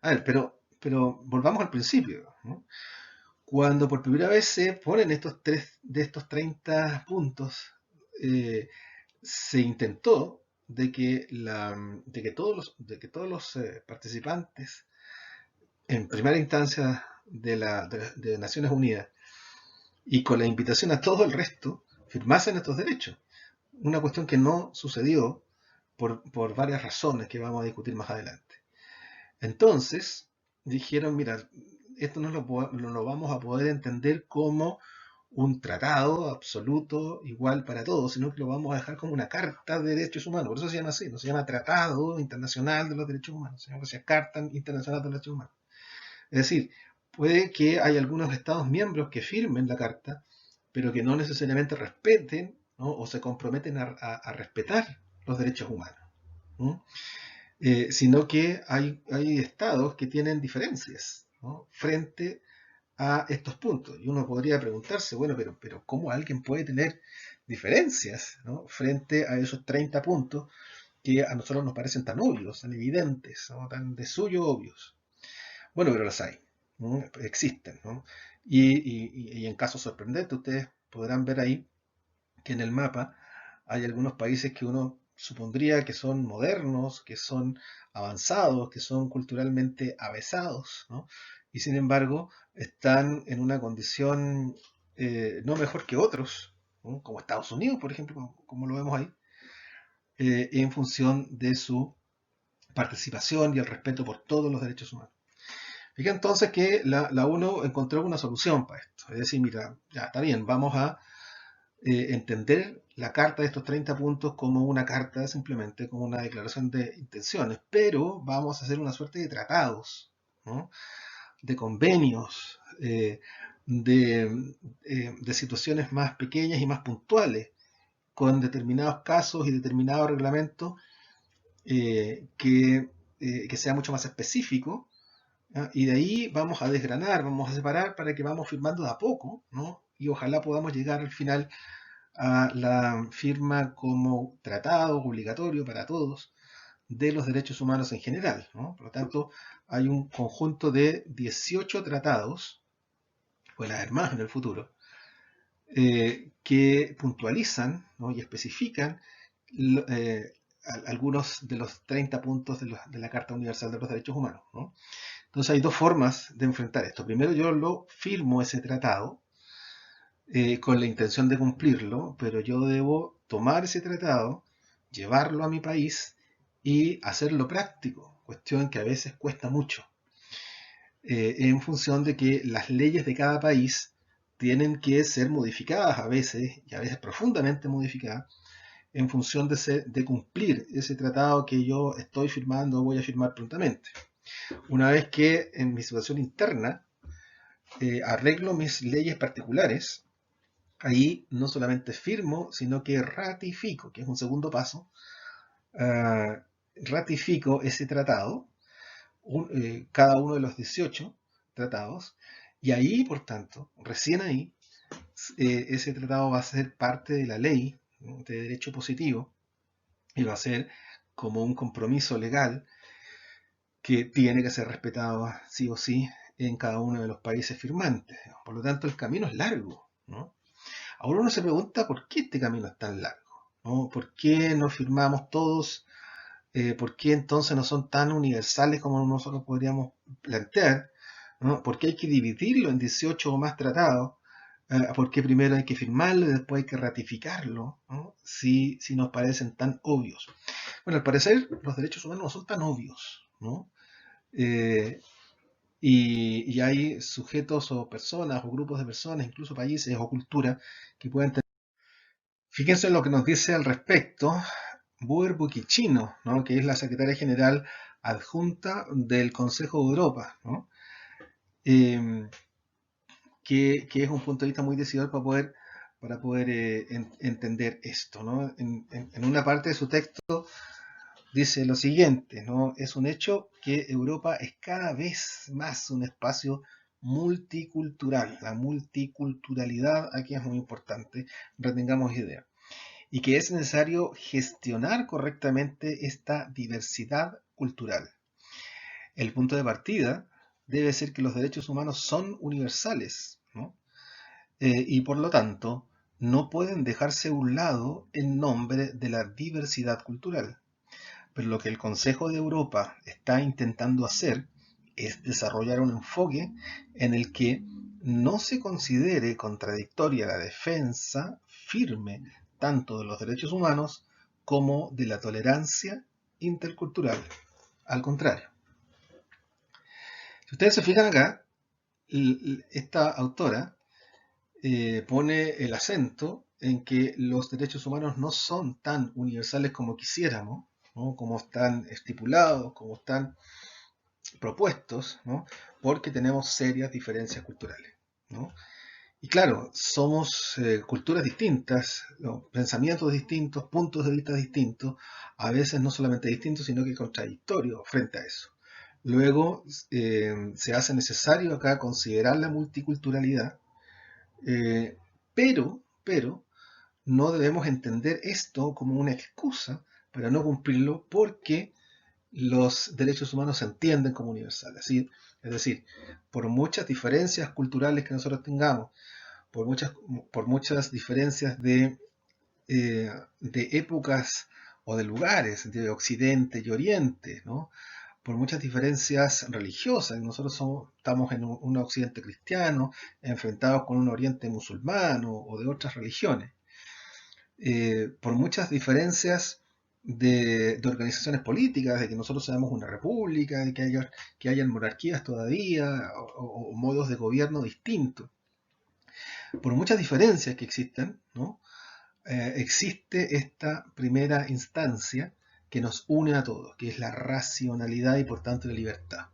A ver, pero volvamos al principio, ¿no? Cuando por primera vez se ponen estos 30 puntos, se intentó de que todos los participantes en primera instancia de Naciones Unidas y con la invitación a todo el resto firmasen estos derechos. Una cuestión que no sucedió por varias razones que vamos a discutir más adelante. Entonces dijeron, mira, esto no lo vamos a poder entender como un tratado absoluto igual para todos, sino que lo vamos a dejar como una carta de derechos humanos. Por eso se llama así, no se llama Tratado Internacional de los Derechos Humanos, sino que se llama Carta Internacional de los Derechos Humanos. Es decir, puede que hay algunos Estados miembros que firmen la carta, pero que no necesariamente respeten, ¿no?, o se comprometen a respetar los derechos humanos, ¿no?, sino que hay estados que tienen diferencias, ¿no?, frente a estos puntos. Y uno podría preguntarse, bueno, pero ¿cómo alguien puede tener diferencias, ¿no?, frente a esos 30 puntos que a nosotros nos parecen tan obvios, tan evidentes, ¿no?, tan de suyo obvios? Bueno, pero las hay, ¿no?, existen, ¿no? Y en casos sorprendentes, ustedes podrán ver ahí que en el mapa hay algunos países que uno supondría que son modernos, que son avanzados, que son culturalmente avesados, ¿no?, y sin embargo están en una condición no mejor que otros, ¿no?, como Estados Unidos, por ejemplo, como lo vemos ahí, en función de su participación y el respeto por todos los derechos humanos. Fíjense entonces que la ONU encontró una solución para esto. Es decir, mira, ya está bien, vamos a entender la carta de estos 30 puntos como una carta, simplemente como una declaración de intenciones, pero vamos a hacer una suerte de tratados, ¿no?, de convenios, de situaciones más pequeñas y más puntuales, con determinados casos y determinados reglamentos que sea mucho más específico, ¿ya? Y de ahí vamos a desgranar, vamos a separar para que vamos firmando de a poco, ¿no?, y ojalá podamos llegar al final a la firma como tratado obligatorio para todos de los derechos humanos en general, ¿no? Por lo tanto, hay un conjunto de 18 tratados, puede haber más en el futuro, que puntualizan, ¿no?, y especifican algunos de los 30 puntos de la Carta Universal de los Derechos Humanos, ¿no? Entonces hay dos formas de enfrentar esto. Primero, yo lo firmo ese tratado con la intención de cumplirlo, pero yo debo tomar ese tratado, llevarlo a mi país y hacerlo práctico, cuestión que a veces cuesta mucho, en función de que las leyes de cada país tienen que ser modificadas a veces, y a veces profundamente modificadas, en función de cumplir ese tratado que yo estoy firmando o voy a firmar prontamente. Una vez que en mi situación interna arreglo mis leyes particulares, ahí no solamente firmo, sino que ratifico, que es un segundo paso, ratifico ese tratado, cada uno de los 18 tratados, y ahí, por tanto, recién ahí, ese tratado va a ser parte de la ley, ¿no?, de derecho positivo, y va a ser como un compromiso legal que tiene que ser respetado sí o sí en cada uno de los países firmantes. Por lo tanto, el camino es largo, ¿no? Ahora uno se pregunta por qué este camino es tan largo, ¿no? ¿Por qué no firmamos todos? ¿Por qué entonces no son tan universales como nosotros podríamos plantear, ¿no? ¿Por qué hay que dividirlo en 18 o más tratados? ¿Por qué primero hay que firmarlo y después hay que ratificarlo, ¿no? Si nos parecen tan obvios. Bueno, al parecer los derechos humanos no son tan obvios, ¿no? Y hay sujetos o personas o grupos de personas, incluso países o culturas que pueden tener. Fíjense en lo que nos dice al respecto Buer Bukichino, ¿no?, que es la secretaria general adjunta del Consejo de Europa, ¿no? Que es un punto de vista muy decidor para poder entender esto, ¿no? En una parte de su texto dice lo siguiente, ¿no? Es un hecho que Europa es cada vez más un espacio multicultural. La multiculturalidad aquí es muy importante, retengamos idea. Y que es necesario gestionar correctamente esta diversidad cultural. El punto de partida debe ser que los derechos humanos son universales, ¿no? Y por lo tanto no pueden dejarse a un lado en nombre de la diversidad cultural. Pero lo que el Consejo de Europa está intentando hacer es desarrollar un enfoque en el que no se considere contradictoria la defensa firme tanto de los derechos humanos como de la tolerancia intercultural. Al contrario. Si ustedes se fijan acá, esta autora pone el acento en que los derechos humanos no son tan universales como quisiéramos, ¿no?, como están estipulados, como están propuestos, ¿no?, porque tenemos serias diferencias culturales, ¿no? Y claro, somos culturas distintas, ¿no?, pensamientos distintos, puntos de vista distintos, a veces no solamente distintos, sino que contradictorios frente a eso. Luego se hace necesario acá considerar la multiculturalidad, pero no debemos entender esto como una excusa para no cumplirlo, porque los derechos humanos se entienden como universales. ¿Sí? Es decir, por muchas diferencias culturales que nosotros tengamos, por muchas diferencias de épocas o de lugares, de Occidente y Oriente, ¿no?, por muchas diferencias religiosas, nosotros estamos en un Occidente cristiano, enfrentados con un Oriente musulmán o de otras religiones, por muchas diferencias de organizaciones políticas, de que nosotros seamos una república, de que hayan monarquías todavía, o modos de gobierno distintos, por muchas diferencias que existen, ¿no?, existe esta primera instancia que nos une a todos, que es la racionalidad y por tanto la libertad.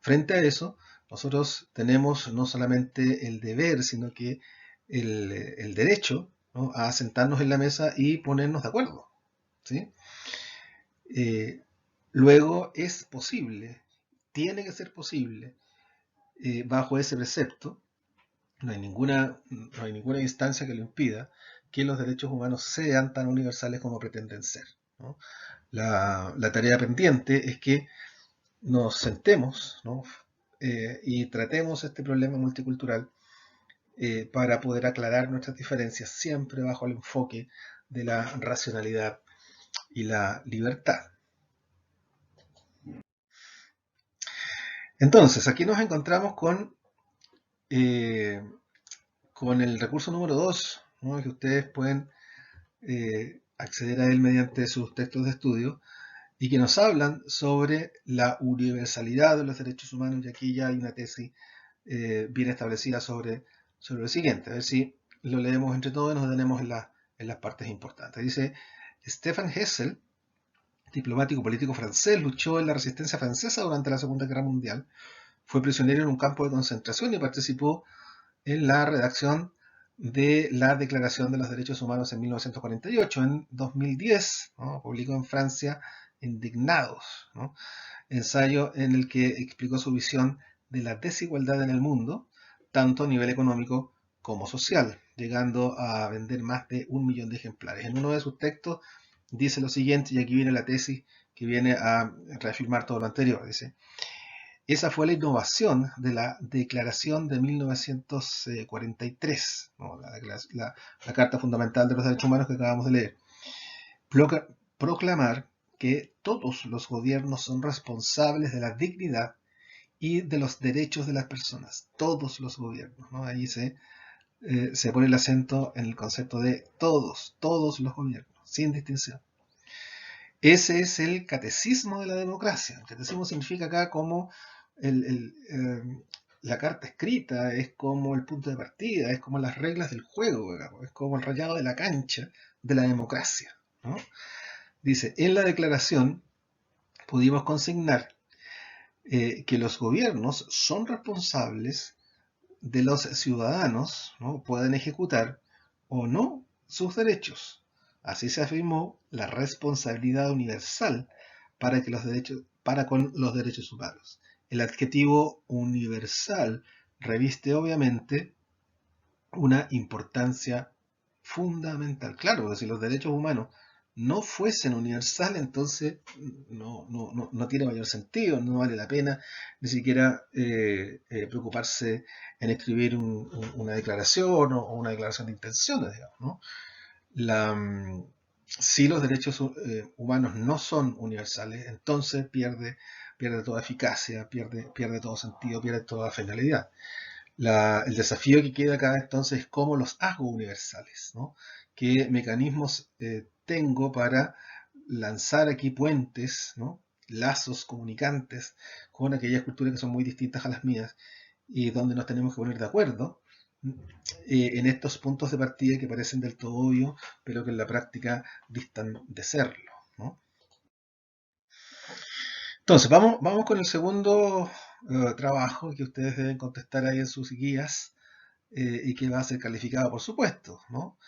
Frente a eso, nosotros tenemos no solamente el deber, sino que el derecho, ¿no?, a sentarnos en la mesa y ponernos de acuerdo, ¿sí? Luego es posible, tiene que ser posible, bajo ese precepto, no hay ninguna instancia que lo impida, que los derechos humanos sean tan universales como pretenden ser, ¿no? La tarea pendiente es que nos sentemos, ¿no?, y tratemos este problema multicultural para poder aclarar nuestras diferencias, siempre bajo el enfoque de la racionalidad y la libertad. Entonces, aquí nos encontramos con el recurso número 2, ¿no? Que ustedes pueden acceder a él mediante sus textos de estudio y que nos hablan sobre la universalidad de los derechos humanos, y aquí ya hay una tesis bien establecida sobre lo siguiente. A ver si lo leemos entre todos y nos detenemos en las partes importantes. Dice: Stefan Hessel, diplomático político francés, luchó en la resistencia francesa durante la Segunda Guerra Mundial. Fue prisionero en un campo de concentración y participó en la redacción de la Declaración de los Derechos Humanos en 1948. En 2010, ¿no?, publicó en Francia Indignados, ¿no?, ensayo en el que explicó su visión de la desigualdad en el mundo, tanto a nivel económico como social, llegando a vender más de 1 millón de ejemplares. En uno de sus textos dice lo siguiente, y aquí viene la tesis que viene a reafirmar todo lo anterior. Dice: esa fue la innovación de la Declaración de 1943, ¿no?, la Carta Fundamental de los Derechos Humanos que acabamos de leer. Proclamar que todos los gobiernos son responsables de la dignidad y de los derechos de las personas. Todos los gobiernos, ¿no? Ahí se pone el acento en el concepto de todos los gobiernos, sin distinción. Ese es el catecismo de la democracia. El catecismo significa acá como la carta escrita, es como el punto de partida, es como las reglas del juego, digamos, es como el rayado de la cancha de la democracia, ¿no? Dice: en la declaración pudimos consignar que los gobiernos son responsables de los ciudadanos, ¿no?, pueden ejecutar o no sus derechos. Así se afirmó la responsabilidad universal para con los derechos humanos. El adjetivo universal reviste obviamente una importancia fundamental. Claro, que si los derechos humanos no fuesen universales, entonces no tiene mayor sentido, no vale la pena ni siquiera preocuparse en escribir una declaración o una declaración de intenciones, digamos, ¿no? Si los derechos humanos no son universales, entonces pierde toda eficacia, pierde todo sentido, pierde toda finalidad. El desafío que queda acá entonces es cómo los hago universales, ¿no? ¿Qué mecanismos tengo para lanzar aquí puentes, ¿no?, lazos comunicantes con aquellas culturas que son muy distintas a las mías y donde nos tenemos que poner de acuerdo en estos puntos de partida que parecen del todo obvios, pero que en la práctica distan de serlo, ¿no? Entonces, vamos con el segundo trabajo que ustedes deben contestar ahí en sus guías y que va a ser calificado, por supuesto, ¿no?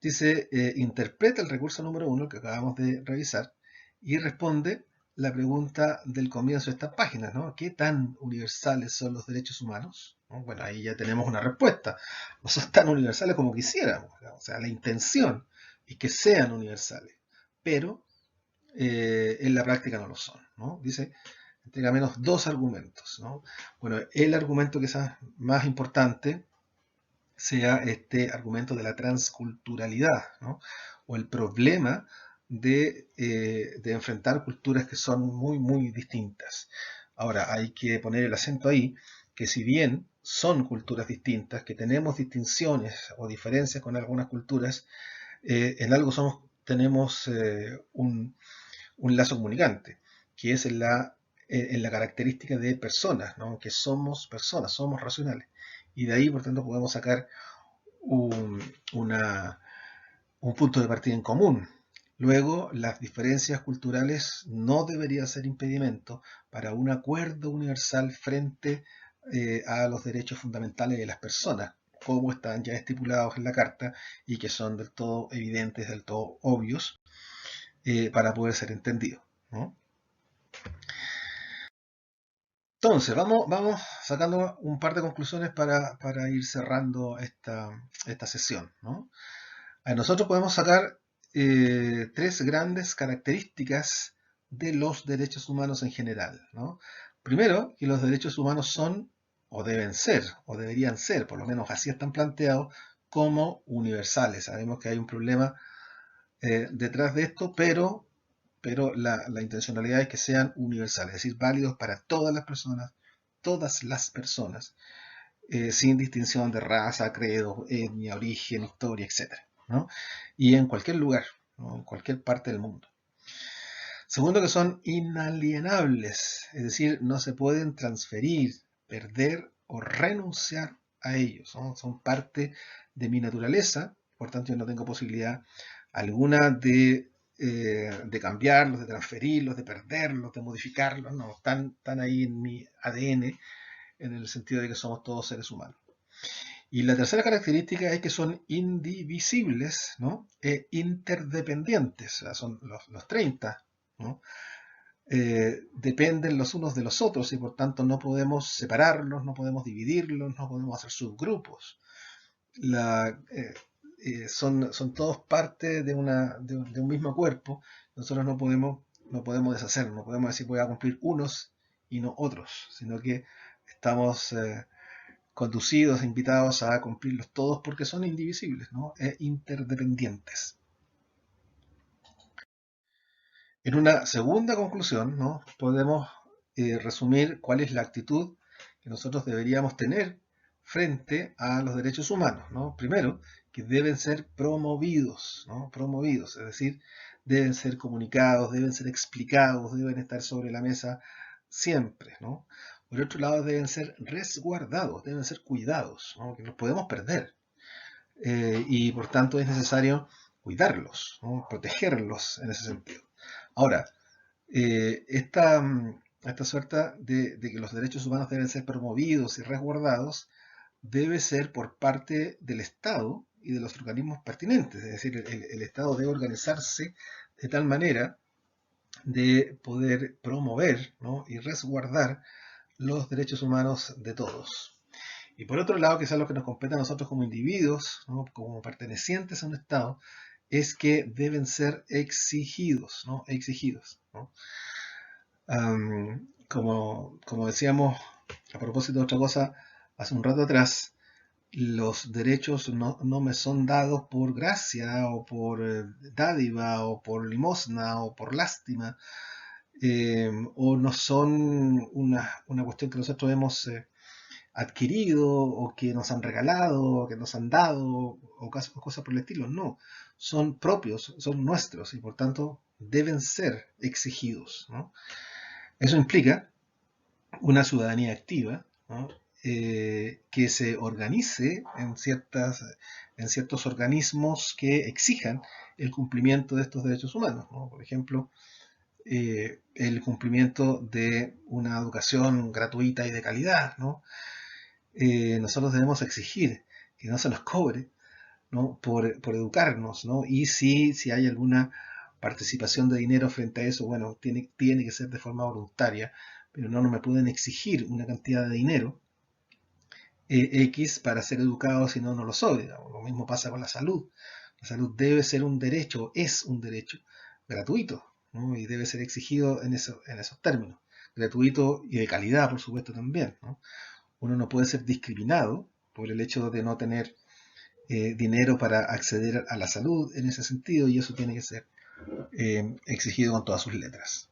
Dice: interpreta el recurso número 1, que acabamos de revisar, y responde la pregunta del comienzo de estas páginas, ¿no? ¿Qué tan universales son los derechos humanos? ¿No? Bueno, ahí ya tenemos una respuesta. No son tan universales como quisiéramos, ¿no? O sea, la intención es que sean universales, pero en la práctica no lo son, ¿no? Dice: entrega menos 2 argumentos, ¿no? Bueno, el argumento que es más importante sea este argumento de la transculturalidad, ¿no?, o el problema de enfrentar culturas que son muy, muy distintas. Ahora, hay que poner el acento ahí, que si bien son culturas distintas, que tenemos distinciones o diferencias con algunas culturas, en algo tenemos un lazo comunicante, que es en la característica de personas, ¿no?, que somos personas, somos racionales. Y de ahí, por tanto, podemos sacar un punto de partida en común. Luego, las diferencias culturales no deberían ser impedimento para un acuerdo universal frente a los derechos fundamentales de las personas, como están ya estipulados en la Carta y que son del todo evidentes, del todo obvios, para poder ser entendidos, ¿no? Entonces, vamos sacando un par de conclusiones para ir cerrando esta sesión, ¿no? Nosotros podemos sacar 3 grandes características de los derechos humanos en general, ¿no? Primero, que los derechos humanos son, o deben ser, o deberían ser, por lo menos así están planteados, como universales. Sabemos que hay un problema detrás de esto, pero pero la intencionalidad es que sean universales, es decir, válidos para todas las personas, sin distinción de raza, credo, etnia, origen, historia, etc., ¿no? Y en cualquier lugar, ¿no? En cualquier parte del mundo. Segundo, que son inalienables, es decir, no se pueden transferir, perder o renunciar a ellos, ¿no? Son parte de mi naturaleza, por tanto yo no tengo posibilidad alguna de cambiarlos, de transferirlos, de perderlos, de modificarlos, no, están ahí en mi ADN, en el sentido de que somos todos seres humanos. Y la tercera característica es que son indivisibles, ¿no? E interdependientes, o sea, son los 30, ¿no? Dependen los unos de los otros y por tanto no podemos separarlos, no podemos dividirlos, no podemos hacer subgrupos. Son todos parte de un mismo cuerpo. Nosotros no podemos deshacernos, no podemos decir voy a cumplir unos y no otros, sino que estamos conducidos, invitados a cumplirlos todos porque son indivisibles, ¿no? E interdependientes. En una segunda conclusión, ¿no? Podemos resumir cuál es la actitud que nosotros deberíamos tener frente a los derechos humanos, ¿no? Primero, que deben ser promovidos, ¿no? Promovidos, es decir, deben ser comunicados, deben ser explicados, deben estar sobre la mesa siempre, ¿no? Por otro lado, deben ser resguardados, deben ser cuidados, ¿no? Que los podemos perder. Y por tanto es necesario cuidarlos, ¿no? Protegerlos en ese sentido. Ahora, esta suerte de que los derechos humanos deben ser promovidos y resguardados debe ser por parte del Estado y de los organismos pertinentes. Es decir, el Estado debe organizarse de tal manera de poder promover, ¿no? Y resguardar los derechos humanos de todos. Y por otro lado, quizás lo que nos compete a nosotros como individuos, ¿no? Como pertenecientes a un Estado, es que deben ser exigidos, ¿no? Exigidos, ¿no? Como decíamos, a propósito de otra cosa, hace un rato atrás, los derechos no me son dados por gracia, o por dádiva, o por limosna, o por lástima, o no son una cuestión que nosotros hemos adquirido, o que nos han regalado, o que nos han dado, o cosas por el estilo. No, son propios, son nuestros, y por tanto deben ser exigidos, ¿no? Eso implica una ciudadanía activa, ¿no? Que se organice en ciertos organismos que exijan el cumplimiento de estos derechos humanos, ¿no? Por ejemplo, el cumplimiento de una educación gratuita y de calidad, ¿no? Nosotros debemos exigir que no se nos cobre, ¿no? por educarnos, ¿no? Y si hay alguna participación de dinero frente a eso, bueno, tiene que ser de forma voluntaria, pero no me pueden exigir una cantidad de dinero X para ser educado si no lo soy. Lo mismo pasa con la salud. La salud debe ser un derecho, es un derecho gratuito, ¿no? Y debe ser exigido en esos términos. Gratuito y de calidad, por supuesto, también, ¿no? Uno no puede ser discriminado por el hecho de no tener dinero para acceder a la salud en ese sentido, y eso tiene que ser exigido con todas sus letras.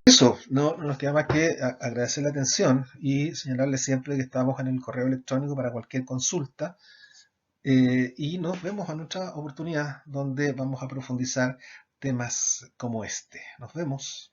Eso, no nos queda más que agradecer la atención y señalarles siempre que estamos en el correo electrónico para cualquier consulta, y nos vemos en otra oportunidad donde vamos a profundizar temas como este. Nos vemos.